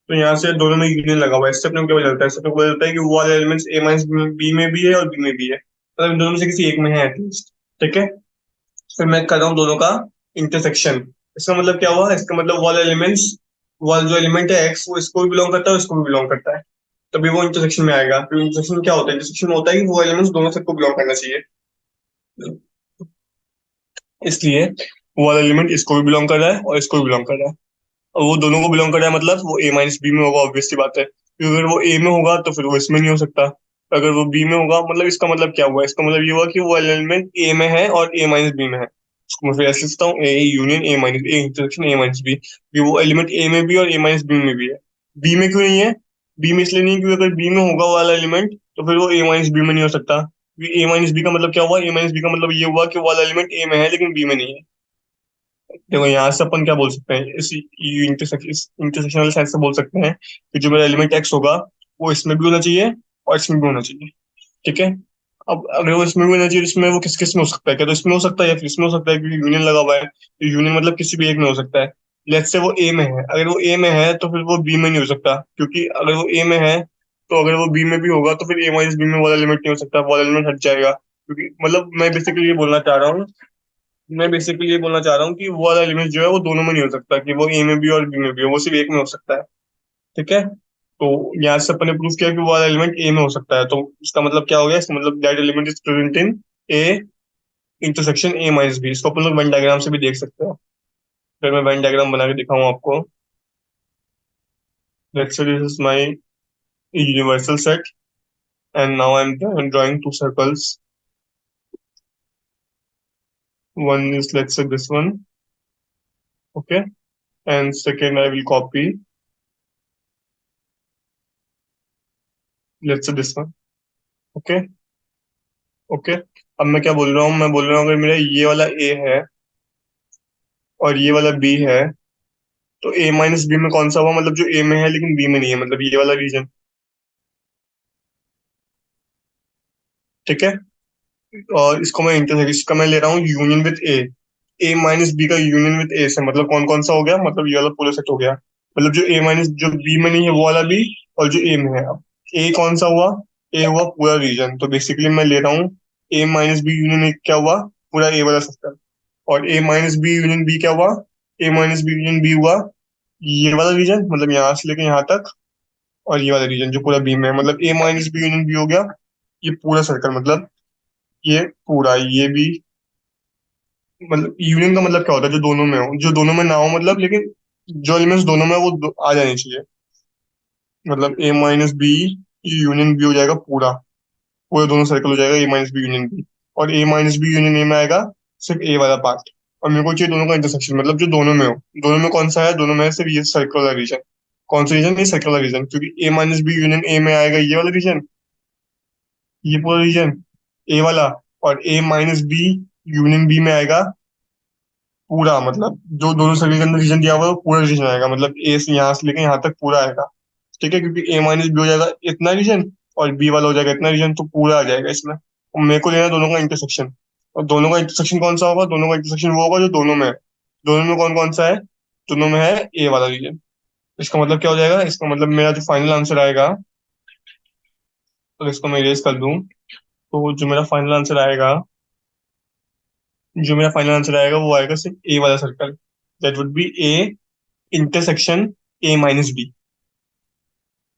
तो यहाँ से दोनों में यूनियन लगा हुआ है, इससे अपने को क्या पता चलता है? इससे अपने को पता चलता है कि वो वाले एलिमेंट्स ए माइनस बी में भी है और बी में भी है, मतलब इन दोनों में से किसी एक में है एटलीस्ट। ठीक है, फिर मैं कर रहा हूँ दोनों का इंटरसेक्शन। इसका मतलब क्या हुआ? इसका मतलब वो वाला एलिमेंट्स, वाला जो एलिमेंट है एक्स, वो इसको भी बिलोंग करता है और इसको भी बिलोंग करता है, तभी वो इंटरसेक्शन में आएगा। फिर इंटरसेक्शन क्या होता है? इंटरसेक्शन में होता है कि वो एलिमेंट्स दोनों सेट को बिलोंग करना चाहिए, इसलिए वो वाला एलिमेंट इसको भी बिलोंग कर रहा है और इसको भी बिलोंग कर रहा है। और वो दोनों को बिलोंग कर रहा है मतलब वो ए माइनस बी में होगा, ऑब्वियसली बात है, क्योंकि अगर वो ए में होगा तो फिर वो इसमें नहीं हो सकता। अगर वो बी में होगा, मतलब इसका मतलब क्या हुआ? इसका मतलब ये हुआ कि वो एलिमेंट ए में है और ए माइनस बी में है। इसको मैं फिर ऐसे लिखता हूँ, A union A minus A intersection A minus B, कि वो एलिमेंट ए में भी और ए माइनस बी में भी है। बी में क्यों नहीं है? बी में इसलिए नहीं है क्योंकि अगर बी में होगा वो वाला एलिमेंट तो फिर वो ए माइनस बी में नहीं हो सकता, क्योंकि ए माइनस बी का मतलब क्या हुआ? ए माइनस बी का मतलब ये हुआ कि वो वाला एलिमेंट ए में है लेकिन बी में नहीं है। देखो यहाँ से अपन क्या बोल सकते हैं, इस इंटरसेक्शन वाले साइड से बोल सकते हैं कि जो मेरा एलिमेंट एक्स होगा वो इसमें भी होना चाहिए और इसमें भी होना चाहिए। ठीक है, अब अगर वो इसमें भी होना चाहिए तो इसमें वो किस किस में हो सकता है? क्या तो इसमें हो सकता है या फिर इसमें हो सकता है, क्योंकि यूनियन लगा हुआ है, तो यूनियन मतलब किसी भी एक में हो सकता है। लेट्स से वो ए में है, अगर वो ए में है तो फिर वो बी में नहीं हो सकता, क्योंकि अगर वो ए में है तो अगर वो बी में भी होगा तो फिर ए माइनस बी में वाला एलिमेंट नहीं हो सकता, वाला एलिमेंट हट जाएगा। क्योंकि मतलब मैं बेसिकली ये बोलना चाह रहा हूँ कि वो वाला एलिमेंट जो है वो दोनों में नहीं हो सकता, कि वो ए में भी और बी में भी हो, वो सिर्फ एक में हो सकता है। ठीक है, तो यहाँ से अपन ने प्रूव किया कि वो वाला एलिमेंट ए में हो सकता है, तो इसका मतलब क्या हो गया? इसका मतलब that element is present in A intersection A minus B. इसको अपन लोग वेन डायग्राम से भी देख सकते हैं। फिर मैं वेन डायग्राम बना के दिखाऊँ आपको। Let's say this is my universal set and now I am drawing to circles. One is, let's say, this one, okay, and second I will copy, let's say this one, okay, okay. अब मैं क्या बोल रहा हूँ? मैं बोल रहा हूँ अगर मेरा ये वाला ए है और ये वाला बी है, तो ए माइनस बी में कौन सा हुआ? मतलब जो ए में है लेकिन बी में नहीं है, मतलब ये वाला रीजन। ठीक है, और इसको मैं इंटरसेक्ट, इसका मैं ले रहा हूँ union with A. A minus B का यूनियन विद ए से मतलब कौन कौन सा हो गया? मतलब ये वाला पूरा सेट हो गया, मतलब जो ए माइनस जो बी में नहीं है वो वाला भी, और जो ए में है। अब ए कौन सा हुआ? ए हुआ पूरा रीजन, तो बेसिकली मैं ले रहा हूँ ए माइनस बी यूनियन ए क्या हुआ? पूरा ए वाला सर्कल। और A minus B union B क्या हुआ? ए माइनस बी यूनियन बी हुआ ये वाला रीजन, मतलब यहाँ से लेके यहाँ तक, और ये वाला रीजन जो पूरा बी में है, मतलब A minus B union B हो गया ये पूरा सर्कल, मतलब ये पूरा, ये भी। मतलब यूनियन का मतलब क्या होता है? जो दोनों में हो, जो दोनों में ना हो मतलब, लेकिन जो एलिमेंट्स दोनों में है, वो आ जाने चाहिए। मतलब A minus B union B हो जाएगा पूरा, पूरे दोनों सर्कल हो जाएगा A minus B union B. और ए माइनस बी यूनियन ए में आएगा सिर्फ ए वाला पार्ट। और मेरे को चाहिए दोनों का इंटरसेक्शन, मतलब जो दोनों में हो। दोनों में कौन सा है? दोनों में है सिर्फ ये सर्कल वाला रीजन। कौन सा रीजन? ये सर्कल वाला रीजन, क्योंकि ए माइनस बी यूनियन ए में आएगा ये वाला रीजन, ये पूरा रीजन ए वाला। और A minus B union B में आएगा पूरा, मतलब जो दोनों सर्कल के अंदर रीजन दिया हुआ है वो पूरा रीजन आएगा, मतलब ए से यहाँ से लेकर यहाँ तक पूरा आएगा। ठीक है, क्योंकि ए माइनस बी हो जाएगा इतना रीजन और बी वाला हो जाएगा इतना रीजन, तो पूरा आ जाएगा इसमें। और मेरे को लेना है दोनों का इंटरसेक्शन। और दोनों का इंटरसेक्शन कौन सा होगा? दोनों का इंटरसेक्शन वो होगा जो दोनों में है। दोनों में कौन कौन सा है? दोनों में है ए वाला रीजन। इसका मतलब क्या हो जाएगा? इसका मतलब मेरा जो फाइनल आंसर आएगा, तो इसको मैं इरेज कर दूं, तो जो मेरा फाइनल आंसर आएगा वो आएगा सिर्फ ए वाला circle. That would be A intersection A minus B,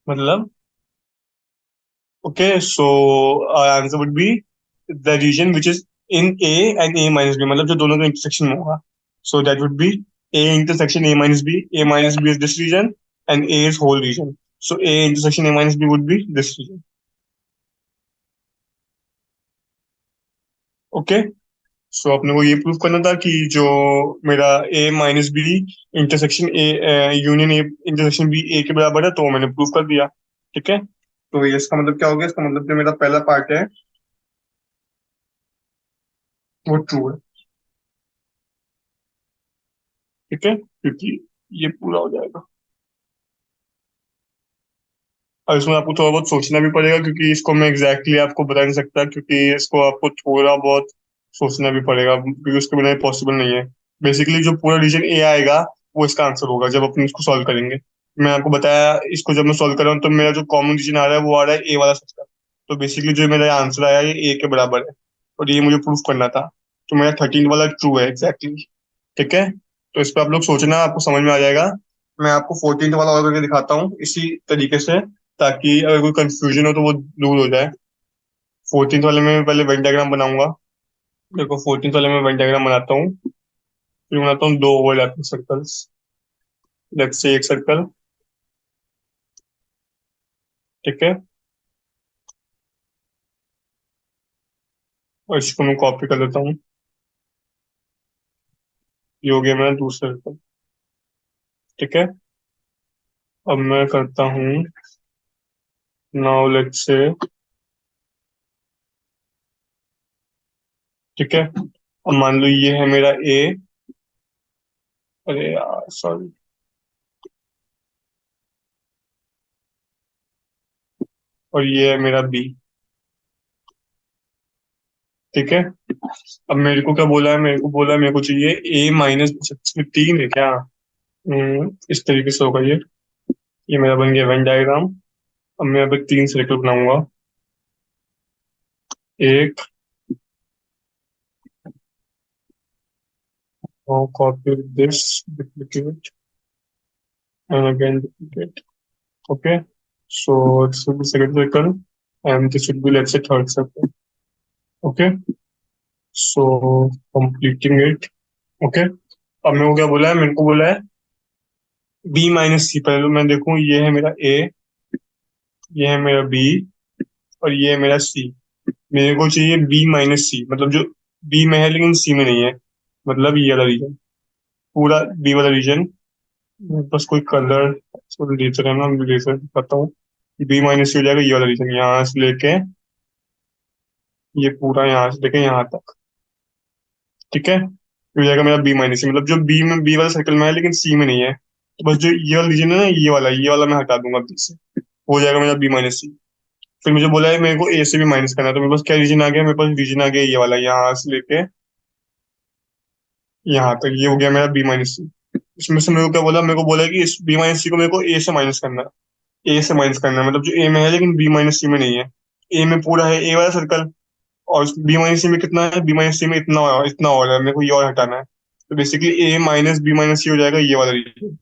मतलब okay, so our answer would be the region which is in A and A minus B, मतलब जो दोनों का इंटरसेक्शन में होगा। So that would be A intersection A minus B. A minus B is this region and A is whole region. So A intersection A minus B would be this region. Okay. So अपने को ये prove करना था कि जो मेरा A minus B intersection A union A intersection B A के बराबर है, तो मैंने प्रूव कर दिया। ठीक है, तो ये इसका मतलब क्या हो गया? इसका मतलब जो मेरा पहला पार्ट है वो ट्रू है। ठीक है, क्योंकि ये पूरा हो जाएगा। और इसमें आपको थोड़ा बहुत सोचना भी पड़ेगा, क्योंकि इसको मैं एग्जैक्टली आपको बता नहीं सकता, क्योंकि इसको आपको थोड़ा बहुत सोचना भी पड़ेगा, क्योंकि उसके बिना पॉसिबल नहीं है। बेसिकली जो पूरा रीजन ए आएगा वो इसका आंसर होगा जब अपन इसको सॉल्व करेंगे। मैं आपको बताया, इसको जब मैं सॉल्व कर रहा हूँ तो मेरा जो कॉमन रीजन आ रहा है वो आ रहा है ए वाला सेक्टर। तो बेसिकली जो मेरा आंसर आया ये ए के बराबर है, और ये मुझे प्रूफ करना था। तो मेरा 13 वाला ट्रू है एग्जैक्टली। ठीक है, तो इस पर आप लोग सोचना, आपको समझ में आ जाएगा। मैं आपको 14 वाला और करके दिखाता हूँ इसी तरीके से, ताकि अगर कोई कंफ्यूजन हो तो वो दूर हो जाए। 14 वाले में मैं पहले वेन डायग्राम बनाऊंगा। देखो 14 वाले में वेन डायग्राम बनाता हूँ, फिर बनाता हूँ दो ओवरलैपिंग सर्कल्स। लेट्स से एक सर्कल। ठीक है, और इसको मैं कॉपी कर लेता हूँ। ये हो गया मेरा दूसरा सर्कल। ठीक है, अब मैं करता हूँ, नाउ लेट्स से, ठीक है, अब मान लो ये है मेरा ए। अरे यार सॉरी, और ये है मेरा बी। ठीक है, अब मेरे को क्या बोला है? मेरे को बोला है मेरे को चाहिए ए माइनस, इसमें तीन है क्या? इस तरीके से होगा ये मेरा बन गया वेन डायग्राम। अब मैं अब तीन सर्कल बनाऊंगा। एक, और copy this, duplicate, and again duplicate. Okay, so this will be second circle, and this will be let's say third circle. Okay, so completing it. Okay, अब मेरे को क्या बोला है? मेरे को बोला है बी माइनस सी। पहले तो मैं देखूं, ये है मेरा ए, ये है मेरा बी, और ये है मेरा सी। मेरे को चाहिए बी माइनस सी, मतलब जो बी में है लेकिन सी में नहीं है, मतलब ये वाला रीजन, पूरा बी वाला रीजन। बस कोई कलर लेजर है ना, लेजर दिखाता हूँ। बी माइनस सी हो जाएगा ये वाला रीजन, यहाँ से लेके ये पूरा यहाँ से लेके यहाँ तक। ठीक है, ये हो जाएगा मेरा बी माइनस सी, मतलब जो बी में, बी वाला सर्कल में है लेकिन सी में नहीं है। तो बस जो ये वाला रीजन है ना, ये वाला मैं हटा दूंगा बी से, हो जाएगा मेरा बी माइनस सी। फिर मुझे बोला है मेरे को ए से भी माइनस करना है, तो मेरे पास क्या रीजन आ गया? मेरे पास रीजन आ गया ये वाला, यहाँ से लेके यहाँ तक, ये हो गया मेरा बी माइनस सी। इसमें से मेरे को क्या बोला? मेरे को बोला कि इस बी माइनस सी को मेरे को ए से माइनस करना है। ए से माइनस करना है, मतलब जो ए में है लेकिन बी माइनस सी में नहीं है। ए में पूरा है ए वाला सर्कल, और बी माइनस सी में कितना है? बी माइनस सी में इतना और है, मेरे को ये और हटाना है। तो बेसिकली ए माइनस बी माइनस सी हो जाएगा ये वाला रीजन।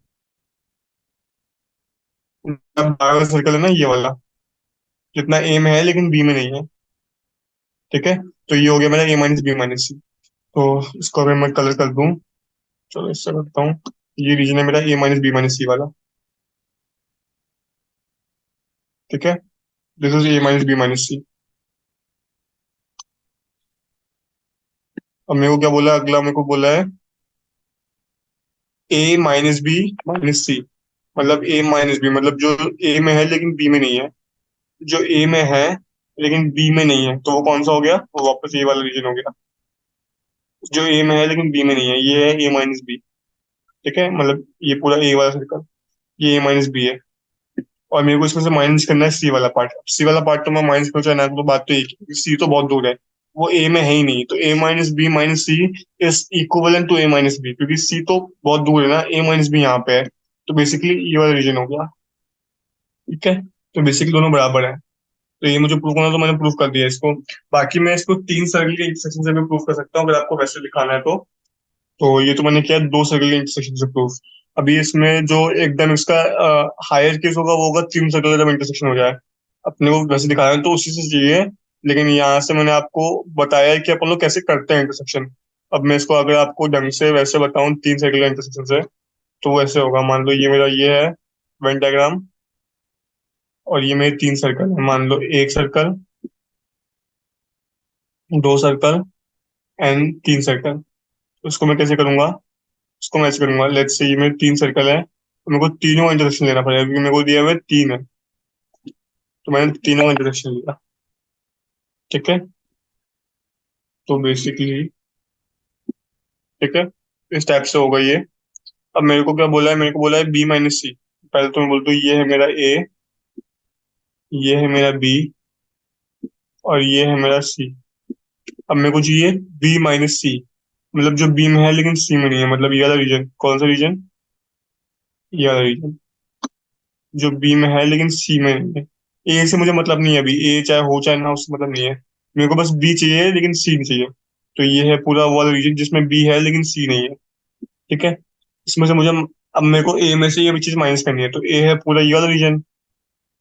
बाहर वाला सर्कल है ना ये वाला, जितना ए में है लेकिन बी में नहीं है। ठीक है, तो ये हो गया मेरा ए माइनस बी माइनस सी। तो इसको अगर मैं कलर कर दूं, चलो इससे करता हूँ। ये रीजन है मेरा A minus B minus C वाला। ठीक है, this is A minus B minus C. अब मेरे को क्या बोला? अगला मेरे को बोला है ए माइनस बी माइनस सी, मतलब ए माइनस बी, मतलब जो ए में है लेकिन बी में नहीं है। जो ए में है लेकिन बी में नहीं है, तो वो कौन सा हो गया? वो वापस ए वाला रीजन हो गया। जो ए में है लेकिन बी में नहीं है, ये है ए माइनस बी। ठीक है, मतलब ये पूरा ए वाला सर्कल, ये ए माइनस बी है। और मेरे को इसमें से माइनस करना है सी वाला पार्ट। सी वाला पार्ट तो मैं माइनस करूँ चाहे ना करूँ, तो बात तो एक ही, सी तो बहुत दूर है, वो ए में है ही नहीं। तो A minus B minus C is equivalent to A minus B, क्योंकि सी तो बहुत दूर है ना, ए माइनस बी यहाँ पे है। तो बेसिकली ये वाला रीजन हो गया। ठीक है, तो बेसिकली दोनों बराबर है। तो ये मुझे प्रूव करना, तो मैंने प्रूव कर दिया इसको। बाकी मैं इसको तीन सर्कल के इंटरसेक्शन से भी प्रूव कर सकता हूँ, अगर आपको वैसे दिखाना है तो ये तो मैंने किया दो सर्कल के इंटरसेक्शन से प्रूफ। अभी इसमें जो एकदम इसका हायर केस होगा वो होगा तीन सर्कल का जब इंटरसेक्शन हो जाए। अपने को वैसे दिखाया है तो उसी से चाहिए, लेकिन यहाँ से मैंने आपको बताया है कि अपन लोग कैसे करते हैं इंटरसेक्शन। अब मैं इसको अगर आपको ढंग से वैसे बताऊं तीन सर्कल का इंटरसेक्शन से, तो वो ऐसे होगा। मान लो ये मेरा ये है वेन डायग्राम, और ये मेरे तीन सर्कल है। मान लो एक सर्कल, दो सर्कल, एंड 3 सर्कल। उसको मैं कैसे करूंगा? उसको मैं ऐसे करूंगा, लेट्स से ये मेरे 3 सर्कल है, तो मेरे को तीनों का इंटरसेक्शन लेना पड़ेगा क्योंकि मेरे को दिया हुआ है 3 है, तो मैंने तीनों का इंटरसेक्शन लिया। ठीक है, तो बेसिकली ठीक है, इस टाइप से होगा ये। अब मेरे को क्या बोला है? मेरे को बोला है B-C। पहले तो मैं बोलता हूँ ये है मेरा A, ये है मेरा B, और ये है मेरा C। अब मेरे को चाहिए B-C, मतलब जो B में है लेकिन C में नहीं है, मतलब ये वाला रीजन। कौन सा रीजन? ये वाला रीजन जो बी में है लेकिन सी में नहीं है। ए से मुझे मतलब नहीं है, अभी ए चाहे हो चाहे ना हो, उससे मतलब नहीं है। मेरे को बस बी चाहिए लेकिन सी नहीं चाहिए। तो ये है पूरा वो वाला रीजन जिसमें बी है लेकिन सी नहीं है। ठीक है, इसमें से मुझे अब मेरे को ए में से ये भी चीज माइनस करनी है, तो ए है पूरा ये वाला रीजन।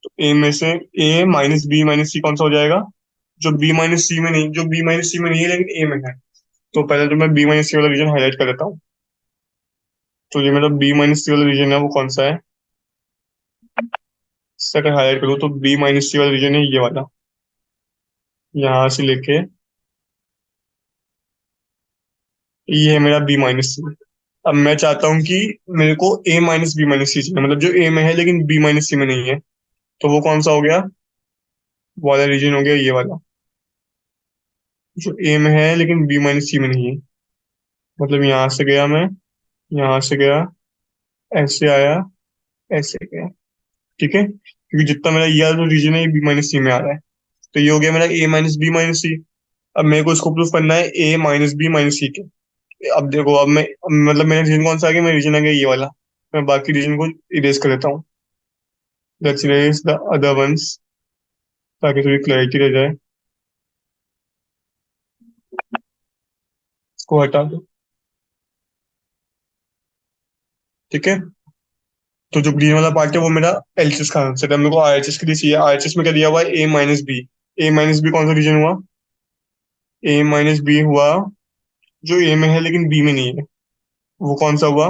तो ए में से A-B-C कौन सा हो जाएगा? जो बी माइनस सी में नहीं, जो बी माइनस सी में नहीं है लेकिन ए में है। तो पहले तो मैं B-C वाला रीजन हाईलाइट कर देता हूँ। तो ये मेरा B-C वाला रीजन है, वो कौन सा है? इससे अगर हाईलाइट करूँ तो B-C वाला रीजन है ये वाला, यहाँ से लेके ये है मेरा B-C। अब मैं चाहता हूँ कि मेरे को A-B-C चाहिए, मतलब जो ए में है लेकिन B-C में नहीं है। तो वो कौन सा हो गया? वो वाला रीजन हो गया ये वाला, जो ए में है लेकिन B-C में नहीं है। मतलब यहाँ से गया मैं, यहाँ से गया, ऐसे आया, ऐसे गया। ठीक है, क्योंकि जितना मेरा ये वाला जो रीजन है ये B-C में आ रहा है। तो ये हो गया मेरा A-B-C। अब मेरे को इसको प्रूफ करना है A-B-C के। अब देखो, मतलब मेरा रीजन कौन सा आ गया? मेरा रीजन आ गया ये वाला। मैं बाकी रीजन को इरेज कर देता हूँ। Let's erase the other ones, ताकि थोड़ी क्लैरिटी रह जाए। इसको हटा दो। ठीक है, तो जो ग्रीन वाला पार्ट है वो मेरा एलएचएस का आंसर है। मेरे को आरएचएस के लिए चाहिए। आरएचएस में क्या दिया हुआ है? A-B। A-B कौन सा रीजन हुआ? A-B हुआ जो ए में है लेकिन बी में नहीं है। वो कौन सा हुआ?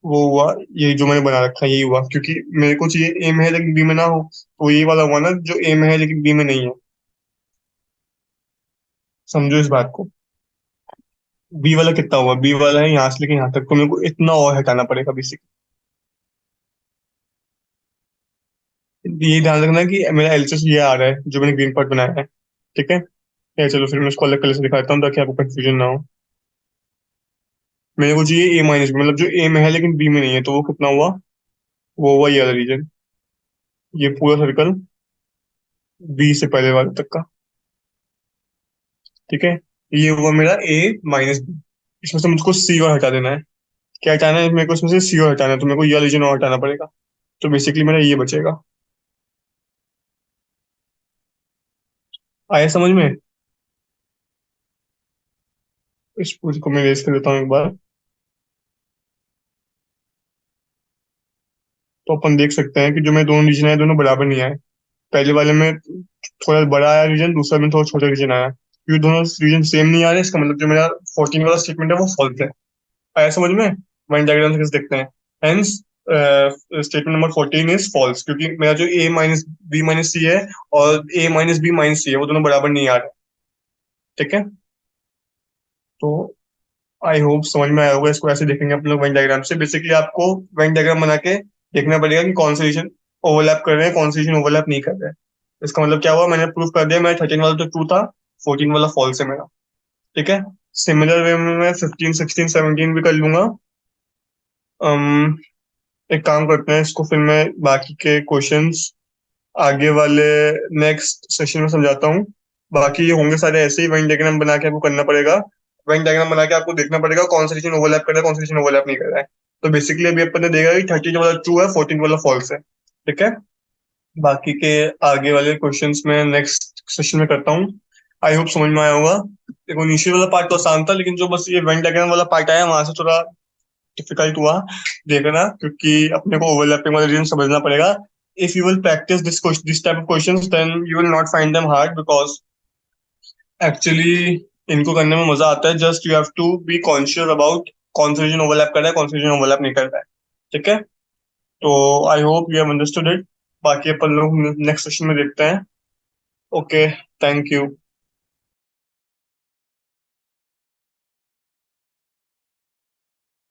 वो हुआ ये जो मैंने बना रखा है, यही हुआ, क्योंकि मेरे को चाहिए ए में है लेकिन बी में ना हो, तो ये वाला हुआ ना जो ए में है लेकिन बी में नहीं है। समझो इस बात को। बी वाला कितना हुआ? बी वाला है यहाँ से लेके यहाँ तक, तो मेरे को इतना और हटाना पड़ेगा बेसिक। ये ध्यान रखना कि मेरा एलएचएस ये आ रहा है जो मैंने ग्रीन पार्ट बनाया है। ठीक है, या चलो फिर मैं इसको अलग कलर से दिखाता हूँ ताकि आपको कंफ्यूजन ना हो। मेरे को चाहिए A-B, मतलब जो ए में है लेकिन बी में नहीं है, तो वो कितना हुआ? वो हुआ ये वाला रीजन, ये पूरा सर्कल बी से पहले वाले तक का। ठीक है, ये हुआ मेरा A-B। इसमें से मुझको सी और हटा देना है। क्या हटाना है मेरे को? इसमें से सी और हटाना है, तो मेरे को ये वाला रीजन और हटाना पड़ेगा। तो बेसिकली मेरा ये बचेगा। आया समझ में? इस पूरी को मैं रेस कर देता हूँ एक बार। तो अपन देख सकते हैं कि जो मेरे दोनों रीजन आए दोनों बराबर नहीं आए। पहले वाले में थोड़ा बड़ा आया रीजन, दूसरा में थोड़ा छोटा रीजन आया। क्योंकि दोनों रीजन सेम नहीं आ रहे, इसका मतलब जो मेरा 14 वाला स्टेटमेंट है वो फॉल्स है। आया समझ में? वन डायग्राम से कैसे देखते हैं। Hence statement number 14 is false, क्योंकि मेरा जो A-B-C है और A-B-C है वो दोनों बराबर नहीं आ रहे। ठीक है, तो आई होप समझ में आया होगा। इसको ऐसे देखेंगे हम लोग वेन डायग्राम से। बेसिकली आपको वेन डायग्राम बना के देखना पड़ेगा कि कौन से रीजन ओवरलैप कर रहे हैं, कौन से रीजन ओवरलैप नहीं कर रहे हैं। इसका मतलब क्या हुआ? मैंने प्रूफ कर दिया, मेरा 13 वाला तो ट्रू था, 14 वाला फॉल्स है मेरा। ठीक है, सिमिलर वे में मैं 15, 16, 17 भी कर लूंगा। अम, एक काम करते हैं, इसको फिर मैं बाकी के क्वेश्चंस आगे वाले नेक्स्ट सेशन में समझाता हूँ। बाकी ये होंगे सारे ऐसे ही, वेन डायग्राम बना के आपको करना पड़ेगा। वेन डायग्राम बना के आपको देखना पड़ेगा कौन सा रीजन ओवरलैप कर रहा है, कौन सा रीजन ओवरलैप नहीं कर रहा है। तो बेसिकली अभी अपन ने देखा कि 13 वाला ट्रू है, 14 वाला फॉल्स है। ठीक है, बाकी के आगे वाले क्वेश्चंस में नेक्स्ट सेशन में करता हूँ। आई होप समझ में आया होगा। देखो इनिशियल वाला पार्ट तो आसान था, लेकिन जो बस ये वेन डायग्राम वाला पार्ट आया वहां से थोड़ा डिफिकल्ट हुआ देखना, क्योंकि अपने को ओवरलैपिंग वाले रीजन समझना पड़ेगा। If you will practice this type of questions then you will not find them hard, because actually इनको करने में मजा आता है। Just you have to be conscious about कौन सा रीजन ओवरलैप कर रहा है, कौन सा रीजन ओवरलैप नहीं कर रहा है। ठीक है, तो I hope you have understood it. बाकी अपन लोग नेक्स्ट सेशन में देखते हैं। Okay, thank you.